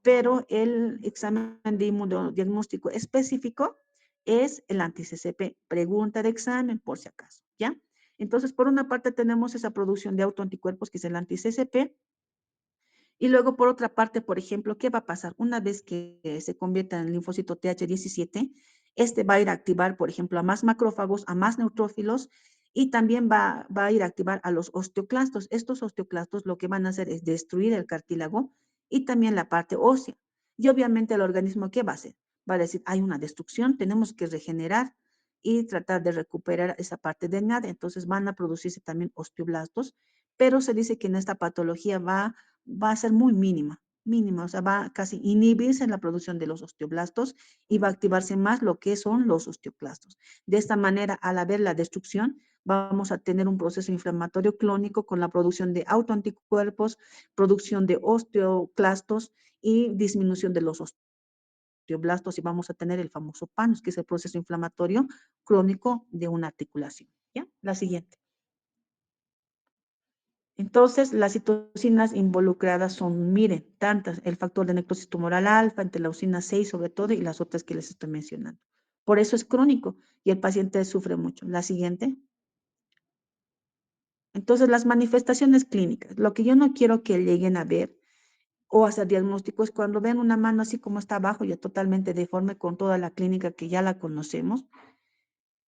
Pero el examen de inmunodiagnóstico específico es el anti-CCP. Pregunta de examen, por si acaso, ¿ya? Entonces, por una parte tenemos esa producción de autoanticuerpos, que es el anti-CCP, y luego, por otra parte, por ejemplo, ¿qué va a pasar? Una vez que se convierta en el linfocito TH17, este va a ir a activar, por ejemplo, a más macrófagos, a más neutrófilos, y también va a ir a activar a los osteoclastos. Estos osteoclastos lo que van a hacer es destruir el cartílago y también la parte ósea. Y obviamente el organismo, ¿qué va a hacer? Va a decir, hay una destrucción, tenemos que regenerar y tratar de recuperar esa parte dañada. Entonces van a producirse también osteoblastos, pero se dice que en esta patología va a ser muy mínima, o sea, va a casi inhibirse en la producción de los osteoblastos y va a activarse más lo que son los osteoclastos. De esta manera, al haber la destrucción, vamos a tener un proceso inflamatorio crónico con la producción de autoanticuerpos, producción de osteoclastos y disminución de los osteoblastos, y vamos a tener el famoso PANOS, que es el proceso inflamatorio crónico de una articulación. ¿Ya? La siguiente. Entonces, las citocinas involucradas son, miren, tantas, el factor de necrosis tumoral alfa, interleucina 6 sobre todo, y las otras que les estoy mencionando. Por eso es crónico y el paciente sufre mucho. La siguiente. Entonces, las manifestaciones clínicas. Lo que yo no quiero que lleguen a ver o hacer diagnóstico es cuando ven una mano así como está abajo, ya totalmente deforme con toda la clínica que ya la conocemos.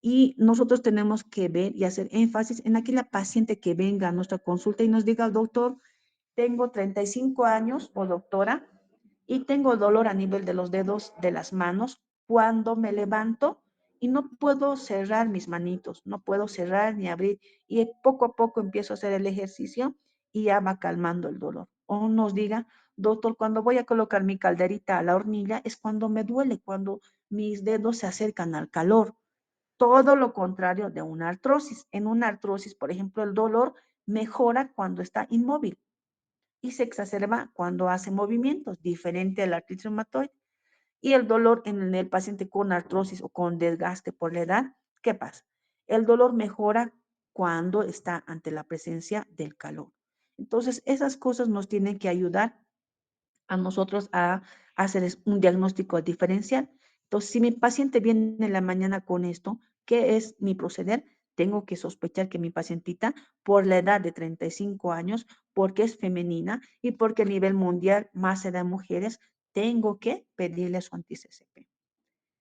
Y nosotros tenemos que ver y hacer énfasis en aquella paciente que venga a nuestra consulta y nos diga, doctor, tengo 35 años o doctora y tengo dolor a nivel de los dedos de las manos cuando me levanto y no puedo cerrar mis manitos, no puedo cerrar ni abrir y poco a poco empiezo a hacer el ejercicio y ya va calmando el dolor. O nos diga, doctor, cuando voy a colocar mi calderita a la hornilla es cuando me duele, cuando mis dedos se acercan al calor. Todo lo contrario de una artrosis. En una artrosis, por ejemplo, el dolor mejora cuando está inmóvil y se exacerba cuando hace movimientos, diferente al artritis reumatoide. Y el dolor en el paciente con artrosis o con desgaste por la edad, ¿qué pasa? El dolor mejora cuando está ante la presencia del calor. Entonces, esas cosas nos tienen que ayudar a nosotros a hacer un diagnóstico diferencial. Entonces, si mi paciente viene en la mañana con esto, ¿qué es mi proceder? Tengo que sospechar que mi pacientita, por la edad de 35 años, porque es femenina y porque a nivel mundial más se da en mujeres, tengo que pedirle su anti-CCP.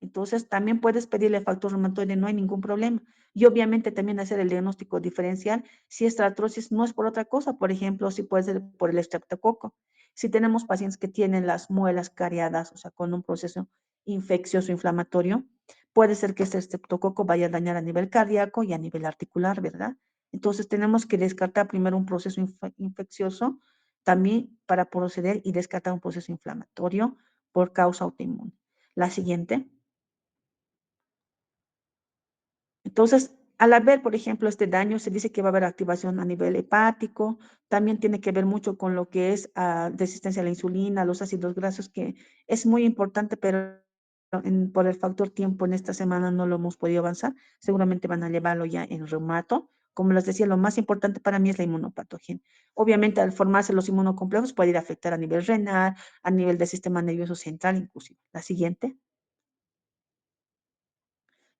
Entonces, también puedes pedirle factor reumatoide, no hay ningún problema. Y obviamente también hacer el diagnóstico diferencial si esta artrosis no es por otra cosa, por ejemplo, si puede ser por el estreptococo. Si tenemos pacientes que tienen las muelas cariadas, o sea, con un proceso infeccioso inflamatorio, puede ser que este estreptococo vaya a dañar a nivel cardíaco y a nivel articular, ¿verdad? Entonces, tenemos que descartar primero un proceso infeccioso también para proceder y descartar un proceso inflamatorio por causa autoinmune. La siguiente. Entonces, al haber, por ejemplo, este daño, se dice que va a haber activación a nivel hepático, también tiene que ver mucho con lo que es resistencia a la insulina, los ácidos grasos, que es muy importante, pero por el factor tiempo en esta semana no lo hemos podido avanzar. Seguramente van a llevarlo ya en reumato. Como les decía, lo más importante para mí es la inmunopatogenia. Obviamente, al formarse los inmunocomplejos puede ir a afectar a nivel renal, a nivel del sistema nervioso central, inclusive. La siguiente.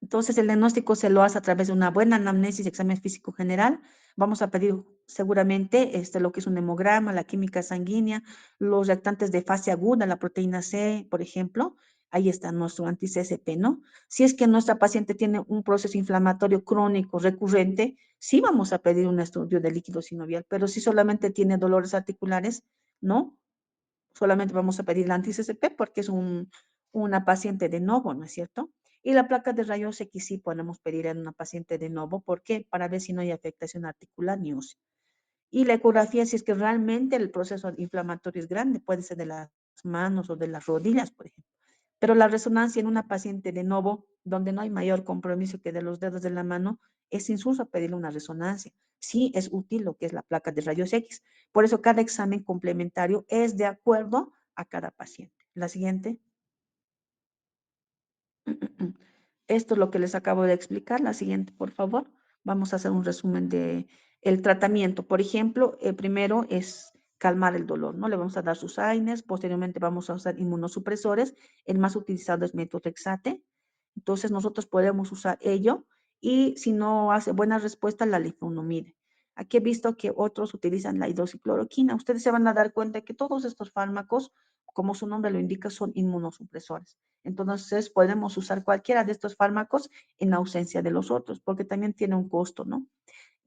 Entonces, el diagnóstico se lo hace a través de una buena anamnesis y examen físico general. Vamos a pedir seguramente lo que es un hemograma, la química sanguínea, los reactantes de fase aguda, la proteína C, por ejemplo. Ahí está nuestro anti-CSP, ¿no? Si es que nuestra paciente tiene un proceso inflamatorio crónico recurrente, sí vamos a pedir un estudio de líquido sinovial, pero si solamente tiene dolores articulares, ¿no? Solamente vamos a pedir la anti-CCP porque es una paciente de novo, ¿no es cierto? Y la placa de rayos X sí podemos pedir en una paciente de novo. ¿Por qué? Para ver si no hay afectación articular ni ósea. Y la ecografía, si es que realmente el proceso inflamatorio es grande, puede ser de las manos o de las rodillas, por ejemplo. Pero la resonancia en una paciente de novo, donde no hay mayor compromiso que de los dedos de la mano, es insulso pedirle una resonancia. Sí es útil lo que es la placa de rayos X. Por eso cada examen complementario es de acuerdo a cada paciente. La siguiente. Esto es lo que les acabo de explicar. La siguiente, por favor. Vamos a hacer un resumen de el tratamiento. Por ejemplo, el primero es calmar el dolor, ¿no? Le vamos a dar sus AINES, posteriormente vamos a usar inmunosupresores. El más utilizado es metotrexate. Entonces, nosotros podemos usar ello y si no hace buena respuesta, la lenalidomide. Aquí he visto que otros utilizan la hidroxicloroquina. Ustedes se van a dar cuenta que todos estos fármacos, como su nombre lo indica, son inmunosupresores. Entonces, podemos usar cualquiera de estos fármacos en ausencia de los otros, porque también tiene un costo, ¿no?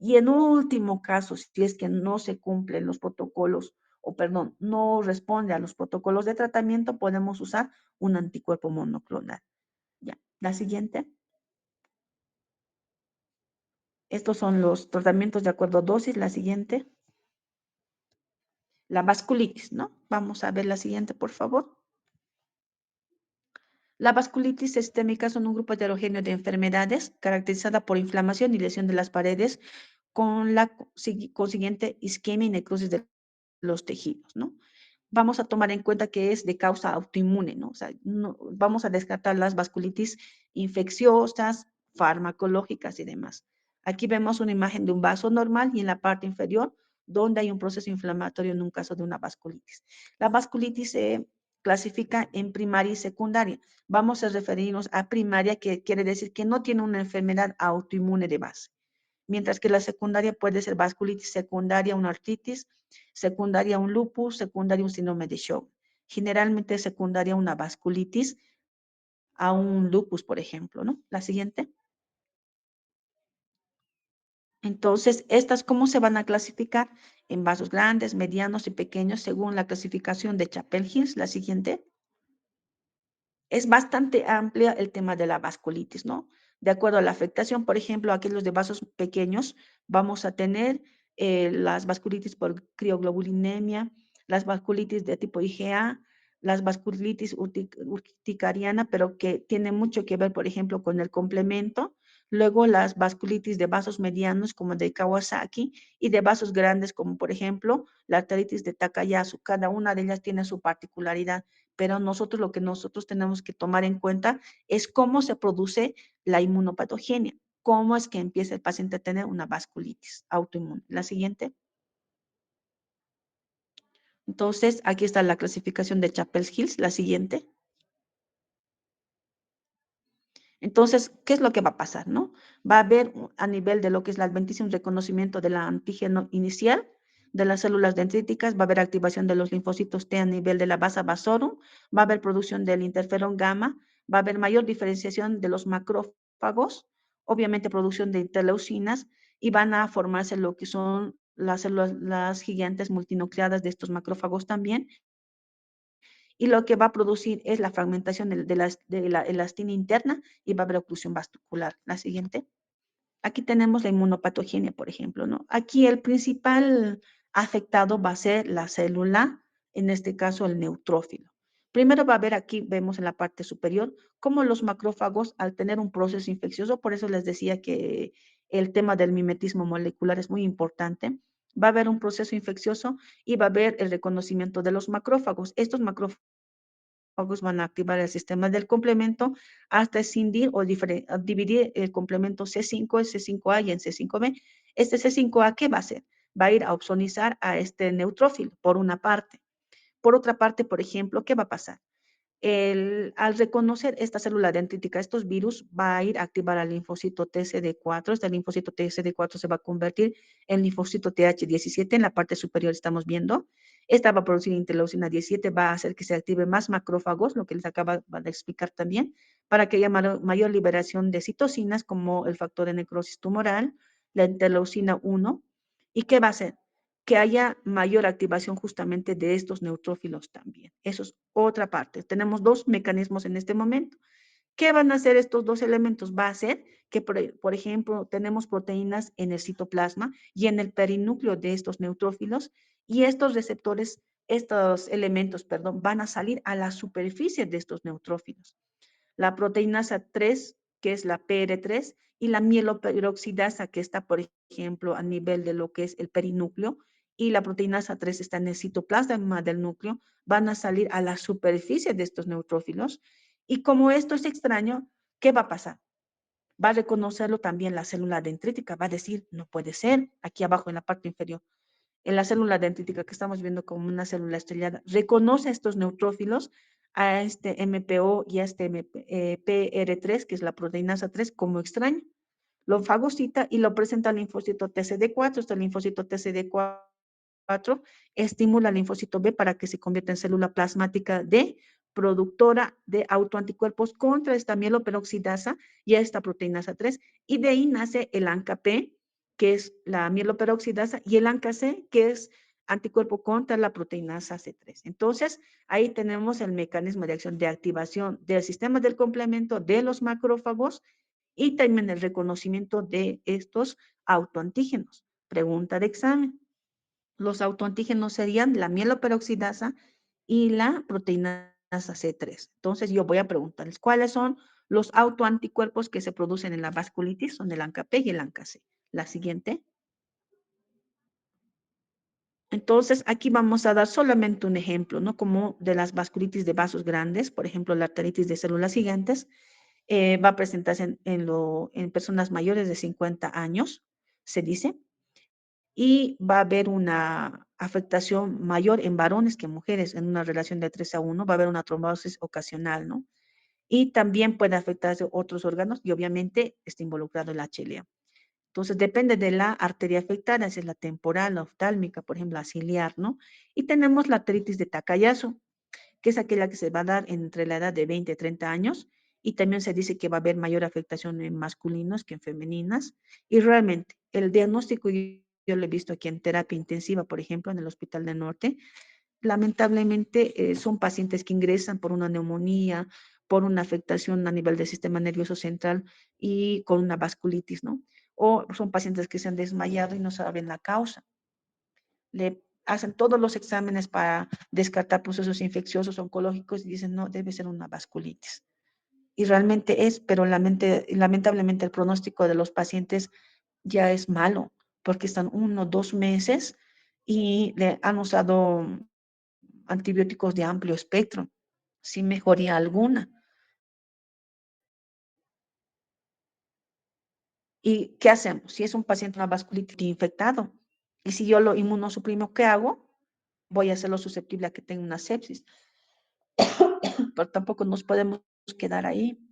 Y en último caso, si es que no se cumplen los protocolos, o perdón, no responde a los protocolos de tratamiento, podemos usar un anticuerpo monoclonal. Ya, la siguiente. Estos son los tratamientos de acuerdo a dosis. La siguiente. La vasculitis, ¿no? Vamos a ver la siguiente, por favor. La vasculitis sistémica son un grupo heterogéneo de enfermedades caracterizada por inflamación y lesión de las paredes con la consiguiente isquemia y necrosis de los tejidos, ¿no? Vamos a tomar en cuenta que es de causa autoinmune, ¿no? O sea, no, vamos a descartar las vasculitis infecciosas, farmacológicas y demás. Aquí vemos una imagen de un vaso normal y en la parte inferior donde hay un proceso inflamatorio en un caso de una vasculitis. La vasculitis se clasifica en primaria y secundaria. Vamos a referirnos a primaria, que quiere decir que no tiene una enfermedad autoinmune de base, mientras que la secundaria puede ser vasculitis secundaria, una artritis, secundaria un lupus, secundaria un síndrome de Sjögren. Generalmente secundaria una vasculitis a un lupus, por ejemplo, ¿no? La siguiente. Entonces, ¿estas cómo se van a clasificar? En vasos grandes, medianos y pequeños, según la clasificación de Chapel-Hils. La siguiente. Es bastante amplia el tema de la vasculitis, ¿no? De acuerdo a la afectación, por ejemplo, aquellos de vasos pequeños, vamos a tener las vasculitis por crioglobulinemia, las vasculitis de tipo IgA, las vasculitis urticariana, pero que tiene mucho que ver, por ejemplo, con el complemento. Luego las vasculitis de vasos medianos, como de Kawasaki, y de vasos grandes, como por ejemplo la arteritis de Takayasu. Cada una de ellas tiene su particularidad, pero nosotros lo que nosotros tenemos que tomar en cuenta es cómo se produce la inmunopatogenia, cómo es que empieza el paciente a tener una vasculitis autoinmune. La siguiente. Entonces, aquí está la clasificación de Chapel-Hils. La siguiente. Entonces, ¿qué es lo que va a pasar, no? Va a haber a nivel de lo que es la adventicia un reconocimiento del antígeno inicial de las células dendríticas, va a haber activación de los linfocitos T a nivel de la base vasorum, va a haber producción del interferón gamma, va a haber mayor diferenciación de los macrófagos, obviamente producción de interleucinas y van a formarse lo que son las células, las gigantes multinucleadas de estos macrófagos también, y lo que va a producir es la fragmentación de la elastina interna y va a haber oclusión vascular. La siguiente. Aquí tenemos la inmunopatogenia, por ejemplo, ¿no? Aquí el principal afectado va a ser la célula, en este caso el neutrófilo. Primero va a haber aquí, vemos en la parte superior, cómo los macrófagos, al tener un proceso infeccioso, por eso les decía que el tema del mimetismo molecular es muy importante, va a haber un proceso infeccioso y va a haber el reconocimiento de los macrófagos. Estos macrófagos van a activar el sistema del complemento hasta escindir o dividir el complemento C5 en C5A y en C5B. Este C5A, ¿qué va a hacer? Va a ir a opsonizar a este neutrófilo, por una parte. Por otra parte, por ejemplo, ¿qué va a pasar? Al reconocer esta célula dendrítica, estos virus, va a ir a activar al linfocito TCD4. Este linfocito TCD4 se va a convertir en linfocito TH17 en la parte superior, estamos viendo. Esta va a producir interleucina 17, va a hacer que se active más macrófagos, lo que les acaba de explicar también, para que haya mayor liberación de citocinas como el factor de necrosis tumoral, la interleucina 1. ¿Y qué va a hacer? Que haya mayor activación justamente de estos neutrófilos también. Eso es otra parte. Tenemos dos mecanismos en este momento, ¿Qué van a hacer estos dos elementos? Va a hacer que, por ejemplo, tenemos proteínas en el citoplasma y en el perinúcleo de estos neutrófilos, y estos receptores, estos elementos, perdón, van a salir a la superficie de estos neutrófilos. La proteinasa 3, que es la PR3, y la mieloperoxidasa, que está, por ejemplo, a nivel de lo que es el perinúcleo, y la proteinasa 3 está en el citoplasma del núcleo, van a salir a la superficie de estos neutrófilos. Y como esto es extraño, ¿qué va a pasar? Va a reconocerlo también la célula dendrítica, va a decir, no puede ser, aquí abajo en la parte inferior, en la célula dendrítica que estamos viendo como una célula estrellada, reconoce a estos neutrófilos, a este MPO y a este PR3, que es la proteinasa 3, como extraño. Lo fagocita y lo presenta al linfocito TCD4. Este linfocito TCD4 estimula al linfocito B para que se convierta en célula plasmática D, productora de autoanticuerpos contra esta mieloperoxidasa y a esta proteinasa 3, y de ahí nace el ANCA-P, que es la mieloperoxidasa, y el ANCA-C, que es anticuerpo contra la proteinasa C3. Entonces, ahí tenemos el mecanismo de acción de activación del sistema del complemento de los macrófagos y también el reconocimiento de estos autoantígenos. Pregunta de examen. Los autoantígenos serían la mieloperoxidasa y la proteinasa C3. Entonces yo voy a preguntarles cuáles son los autoanticuerpos que se producen en la vasculitis, son el ANCA-P y el ANCA-C. La siguiente. Entonces, aquí vamos a dar solamente un ejemplo, ¿no? Como de las vasculitis de vasos grandes, por ejemplo, la arteritis de células gigantes, va a presentarse en personas mayores de 50 años, se dice, y va a haber una afectación mayor en varones que en mujeres, en una relación de 3:1, va a haber una trombosis ocasional, ¿no? Y también puede afectarse otros órganos y obviamente está involucrado el HLA. Entonces, depende de la arteria afectada, si es la temporal, la oftálmica, por ejemplo, la ciliar, ¿no? Y tenemos la arteritis de Takayasu, que es aquella que se va a dar entre la edad de 20 y 30 años, y también se dice que va a haber mayor afectación en masculinos que en femeninas, y realmente el diagnóstico yo lo he visto aquí en terapia intensiva, por ejemplo, en el Hospital del Norte, lamentablemente son pacientes que ingresan por una neumonía, por una afectación a nivel del sistema nervioso central y con una vasculitis, ¿no? O son pacientes que se han desmayado y no saben la causa. Le hacen todos los exámenes para descartar procesos infecciosos oncológicos y dicen, no, debe ser una vasculitis. Y realmente es, pero lamentablemente el pronóstico de los pacientes ya es malo, porque están 1 o 2 meses y le han usado antibióticos de amplio espectro, sin mejoría alguna. ¿Y qué hacemos? Si es un paciente con una vasculitis infectado y si yo lo inmunosuprimo, ¿qué hago? Voy a hacerlo susceptible a que tenga una sepsis. Pero tampoco nos podemos quedar ahí.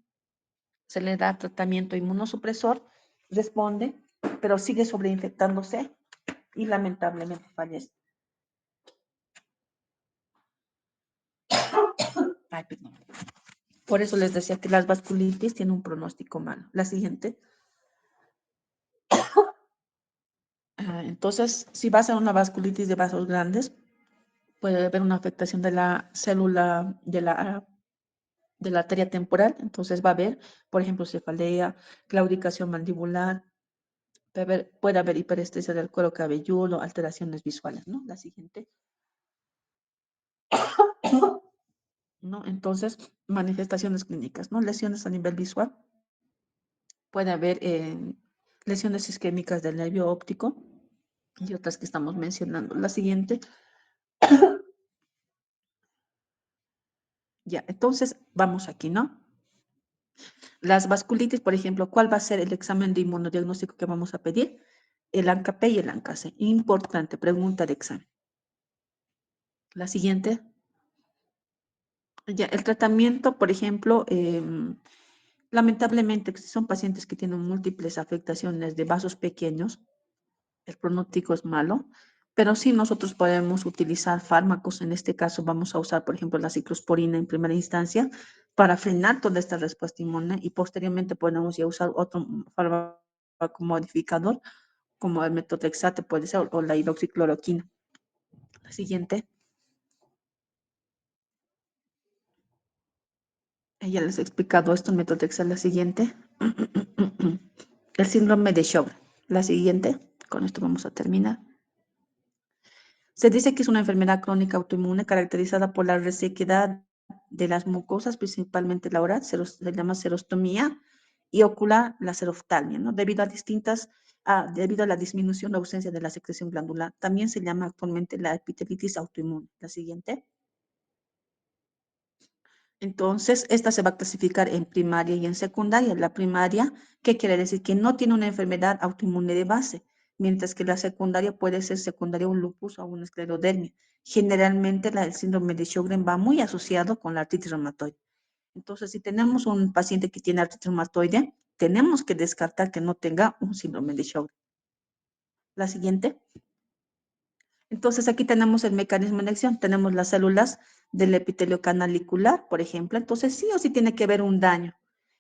Se le da tratamiento inmunosupresor, responde, pero sigue sobreinfectándose y lamentablemente fallece. Ay, perdón. Por eso les decía que las vasculitis tienen un pronóstico malo. La siguiente. Entonces, si va a ser una vasculitis de vasos grandes, puede haber una afectación de la célula de la arteria temporal. Entonces va a haber, por ejemplo, cefalea, claudicación mandibular, puede haber hiperestesia del cuero cabelludo, alteraciones visuales, ¿no? La siguiente. ¿No? Entonces, manifestaciones clínicas, ¿no? Lesiones a nivel visual. Puede haber lesiones isquémicas del nervio óptico y otras que estamos mencionando. La siguiente. Ya, entonces vamos aquí, ¿no? Las vasculitis, por ejemplo, ¿cuál va a ser el examen de inmunodiagnóstico que vamos a pedir? El ANCA-P y el ANCA-C. Importante, pregunta de examen. La siguiente. Ya, el tratamiento, por ejemplo, lamentablemente si son pacientes que tienen múltiples afectaciones de vasos pequeños, el pronóstico es malo, pero sí nosotros podemos utilizar fármacos. En este caso vamos a usar, por ejemplo, la ciclosporina en primera instancia para frenar toda esta respuesta inmune y posteriormente podemos ya usar otro fármaco modificador como el metotrexate puede ser o la hidroxicloroquina. La siguiente. Ya les he explicado esto en método Excel. La siguiente. El síndrome de Sjögren. La siguiente. Con esto vamos a terminar. Se dice que es una enfermedad crónica autoinmune caracterizada por la resequedad de las mucosas, principalmente la oral, se llama serostomía, y ocular la seroftalmia, ¿no? Debido a la disminución o ausencia de la secreción glandular. También se llama actualmente la epitelitis autoinmune. La siguiente. Entonces, esta se va a clasificar en primaria y en secundaria. La primaria, ¿qué quiere decir? Que no tiene una enfermedad autoinmune de base, mientras que la secundaria puede ser secundaria a un lupus o a una esclerodermia. Generalmente, el síndrome de Sjögren va muy asociado con la artritis reumatoide. Entonces, si tenemos un paciente que tiene artritis reumatoide, tenemos que descartar que no tenga un síndrome de Sjögren. La siguiente. Entonces, aquí tenemos el mecanismo de acción. Tenemos las células del epitelio canalicular, por ejemplo. Entonces, sí o sí tiene que haber un daño.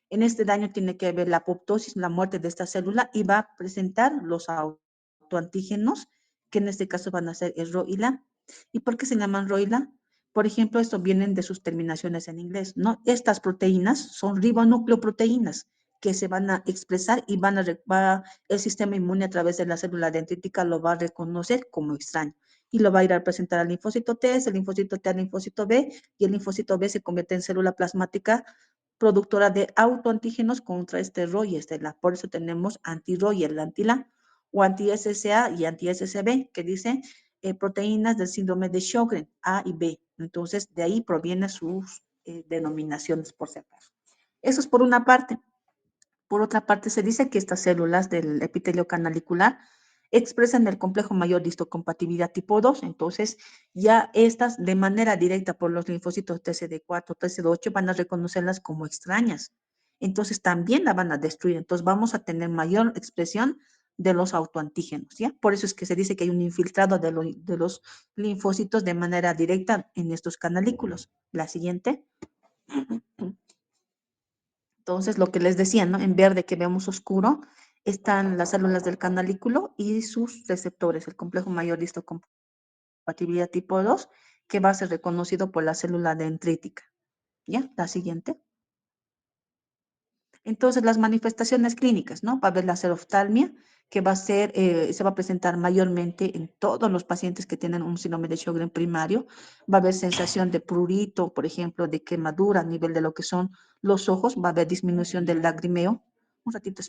En este daño tiene que haber la apoptosis, la muerte de esta célula, y va a presentar los autoantígenos, que en este caso van a ser el Ro y la. ¿Y por qué se llaman Ro y la? Por ejemplo, esto vienen de sus terminaciones en inglés, ¿no? Estas proteínas son ribonucleoproteínas que se van a expresar y el sistema inmune a través de la célula dendrítica lo va a reconocer como extraño y lo va a ir a presentar al linfocito T, el linfocito T al linfocito B, y el linfocito B se convierte en célula plasmática productora de autoantígenos contra este RO y este LA. Por eso tenemos anti-RO y el anti-LA, o anti-SSA y anti-SSB, que dice proteínas del síndrome de Sjögren, A y B. Entonces, de ahí provienen sus denominaciones, por si acaso. Eso es por una parte. Por otra parte, se dice que estas células del epitelio canalicular expresan el complejo mayor de histocompatibilidad tipo 2, entonces ya estas de manera directa por los linfocitos TCD4, TCD8 van a reconocerlas como extrañas, entonces también la van a destruir, entonces vamos a tener mayor expresión de los autoantígenos, ¿ya? Por eso es que se dice que hay un infiltrado de los linfocitos de manera directa en estos canalículos. La siguiente. Entonces, lo que les decía, ¿no? En verde que vemos oscuro están las células del canalículo y sus receptores, el complejo mayor de histocompatibilidad tipo 2, que va a ser reconocido por la célula dendrítica. ¿Ya? La siguiente. Entonces, las manifestaciones clínicas, ¿no? Va a haber la seroftalmia, que se va a presentar mayormente en todos los pacientes que tienen un síndrome de Sjögren primario. Va a haber sensación de prurito, por ejemplo, de quemadura a nivel de lo que son los ojos. Va a haber disminución del lagrimeo. Un ratito.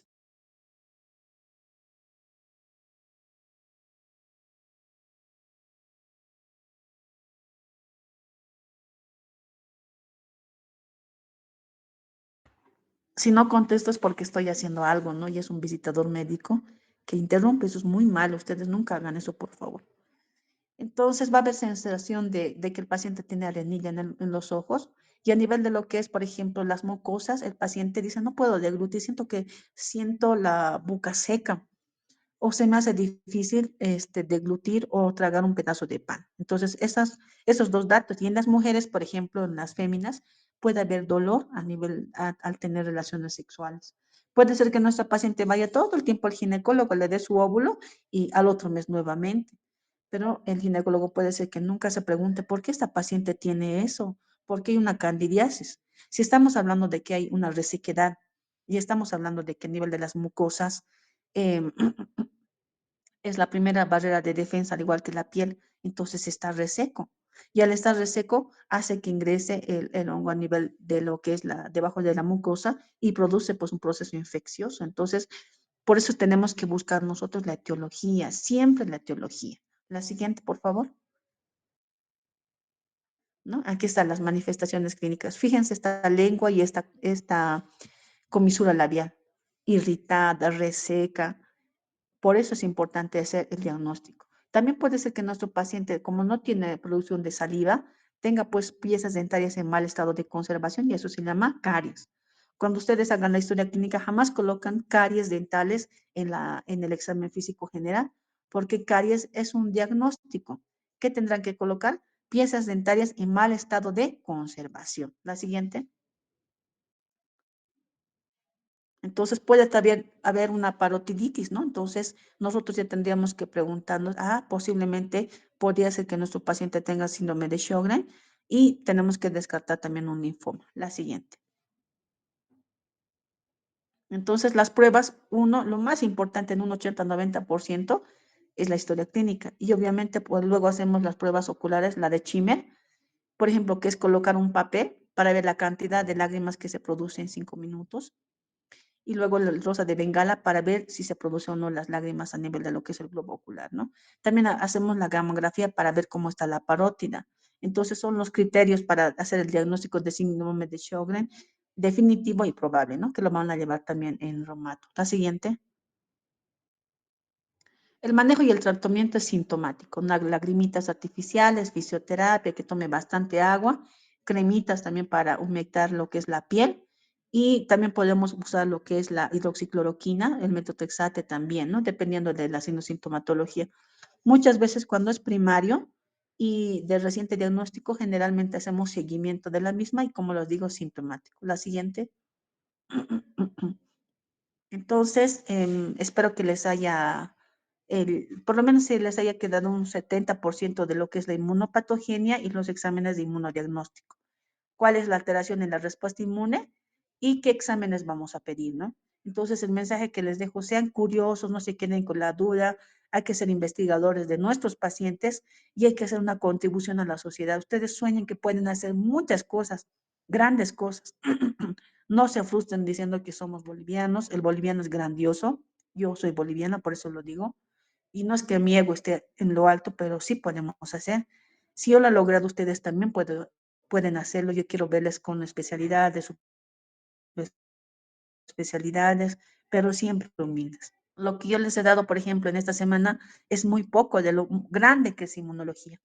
Si no contesto es porque estoy haciendo algo, ¿no? Y es un visitador médico que interrumpe. Eso es muy malo. Ustedes nunca hagan eso, por favor. Entonces va a haber sensación de que el paciente tiene arenilla en los ojos y a nivel de lo que es, por ejemplo, las mucosas, el paciente dice, no puedo deglutir, siento la boca seca o se me hace difícil deglutir o tragar un pedazo de pan. Entonces, esos dos datos. Y en las mujeres, por ejemplo, en las féminas, puede haber dolor al tener relaciones sexuales. Puede ser que nuestra paciente vaya todo el tiempo al ginecólogo, le dé su óvulo y al otro mes nuevamente. Pero el ginecólogo puede ser que nunca se pregunte por qué esta paciente tiene eso, por qué hay una candidiasis. Si estamos hablando de que hay una resequedad y estamos hablando de que a nivel de las mucosas, eh, es la primera barrera de defensa, al igual que la piel, entonces está reseco. Y al estar reseco, hace que ingrese el hongo a nivel de lo que es debajo de la mucosa y produce pues un proceso infeccioso. Entonces, por eso tenemos que buscar nosotros la etiología, siempre la etiología. La siguiente, por favor. ¿No? Aquí están las manifestaciones clínicas. Fíjense esta lengua y esta comisura labial, irritada, reseca, por eso es importante hacer el diagnóstico. También puede ser que nuestro paciente, como no tiene producción de saliva, tenga pues piezas dentarias en mal estado de conservación y eso se llama caries. Cuando ustedes hagan la historia clínica, jamás colocan caries dentales en el examen físico general, porque caries es un diagnóstico. ¿Qué tendrán que colocar? Piezas dentarias en mal estado de conservación. La siguiente. Entonces puede también haber una parotiditis, ¿no? Entonces nosotros ya tendríamos que preguntarnos, posiblemente podría ser que nuestro paciente tenga síndrome de Sjögren y tenemos que descartar también un linfoma. La siguiente. Entonces, las pruebas, lo más importante en un 80-90% es la historia clínica. Y obviamente, pues luego hacemos las pruebas oculares, la de Chimer, por ejemplo, que es colocar un papel para ver la cantidad de lágrimas que se produce en 5 minutos. Y luego el rosa de Bengala para ver si se produce o no las lágrimas a nivel de lo que es el globo ocular, ¿no? También hacemos la gamografía para ver cómo está la parótida. Entonces son los criterios para hacer el diagnóstico de síndrome de Sjögren definitivo y probable, ¿no? Que lo van a llevar también en Romato. La siguiente. El manejo y el tratamiento es sintomático, lagrimitas artificiales, fisioterapia, que tome bastante agua, cremitas también para humectar lo que es la piel y también podemos usar lo que es la hidroxicloroquina, el metotrexate también, ¿no? Dependiendo de la sintomatología. Muchas veces cuando es primario y de reciente diagnóstico, generalmente hacemos seguimiento de la misma y como los digo, sintomático. La siguiente. Entonces, espero que les haya, por lo menos se les haya quedado un 70% de lo que es la inmunopatogenia y los exámenes de inmunodiagnóstico. ¿Cuál es la alteración en la respuesta inmune y qué exámenes vamos a pedir, ¿no? Entonces, el mensaje que les dejo, sean curiosos, no se queden con la duda, hay que ser investigadores de nuestros pacientes y hay que hacer una contribución a la sociedad. Ustedes sueñen que pueden hacer muchas cosas, grandes cosas. No se frustren diciendo que somos bolivianos. El boliviano es grandioso. Yo soy boliviana, por eso lo digo. Y no es que mi ego esté en lo alto, pero sí podemos hacer. Si yo lo he logrado, ustedes también pueden hacerlo. Yo quiero verles con especialidades, especialidades, pero siempre humildes. Lo que yo les he dado, por ejemplo, en esta semana es muy poco de lo grande que es inmunología,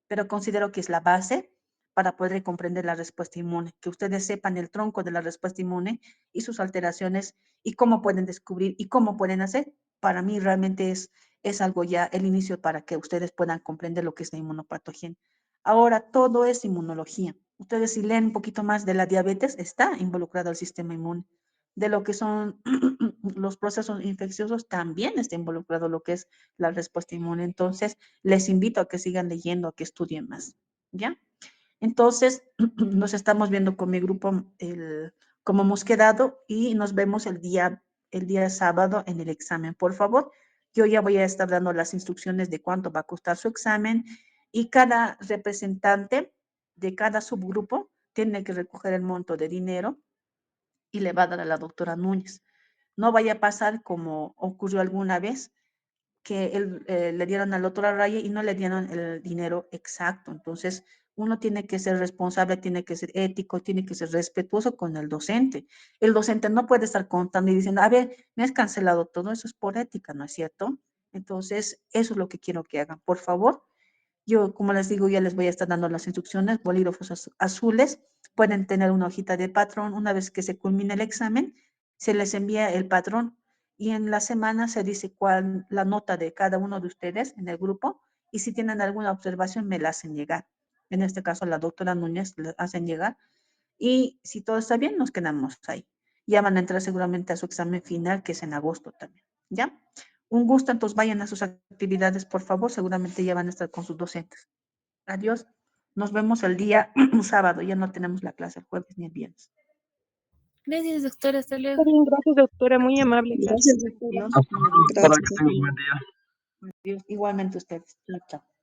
pero considero que es la base para poder comprender la respuesta inmune, que ustedes sepan el tronco de la respuesta inmune y sus alteraciones y cómo pueden descubrir y cómo pueden hacer. Para mí realmente es algo ya el inicio para que ustedes puedan comprender lo que es la inmunopatogenia. Ahora todo es inmunología. Ustedes si leen un poquito más de la diabetes, está involucrado el sistema inmune. De lo que son los procesos infecciosos, también está involucrado lo que es la respuesta inmune. Entonces, les invito a que sigan leyendo, a que estudien más. ¿Ya? Entonces, nos estamos viendo con mi grupo cómo hemos quedado y nos vemos el día sábado en el examen. Por favor, yo ya voy a estar dando las instrucciones de cuánto va a costar su examen y cada representante de cada subgrupo tiene que recoger el monto de dinero y le va a dar a la doctora Núñez. No vaya a pasar como ocurrió alguna vez, que le dieron a la doctora Raya y no le dieron el dinero exacto. Entonces, uno tiene que ser responsable, tiene que ser ético, tiene que ser respetuoso con el docente. El docente no puede estar contando y diciendo, a ver, me has cancelado todo, eso es por ética, ¿no es cierto? Entonces, eso es lo que quiero que hagan. Por favor, yo, como les digo, ya les voy a estar dando las instrucciones, bolígrafos azules, pueden tener una hojita de patrón. Una vez que se culmine el examen, se les envía el patrón y en la semana se dice cuál la nota de cada uno de ustedes en el grupo y si tienen alguna observación me la hacen llegar. En este caso, la doctora Núñez le hacen llegar y si todo está bien, nos quedamos ahí. Ya van a entrar seguramente a su examen final, que es en agosto también. ¿Ya? Un gusto, entonces vayan a sus actividades, por favor. Seguramente ya van a estar con sus docentes. Adiós. Nos vemos el día sábado. Ya no tenemos la clase el jueves ni el viernes. Gracias, doctora. Hasta Está luego. bien, gracias, doctora, muy amable. Gracias, doctora. Hasta luego, doctora, que Gracias. tengas un buen día. Adiós. Igualmente ustedes. Chao, chao.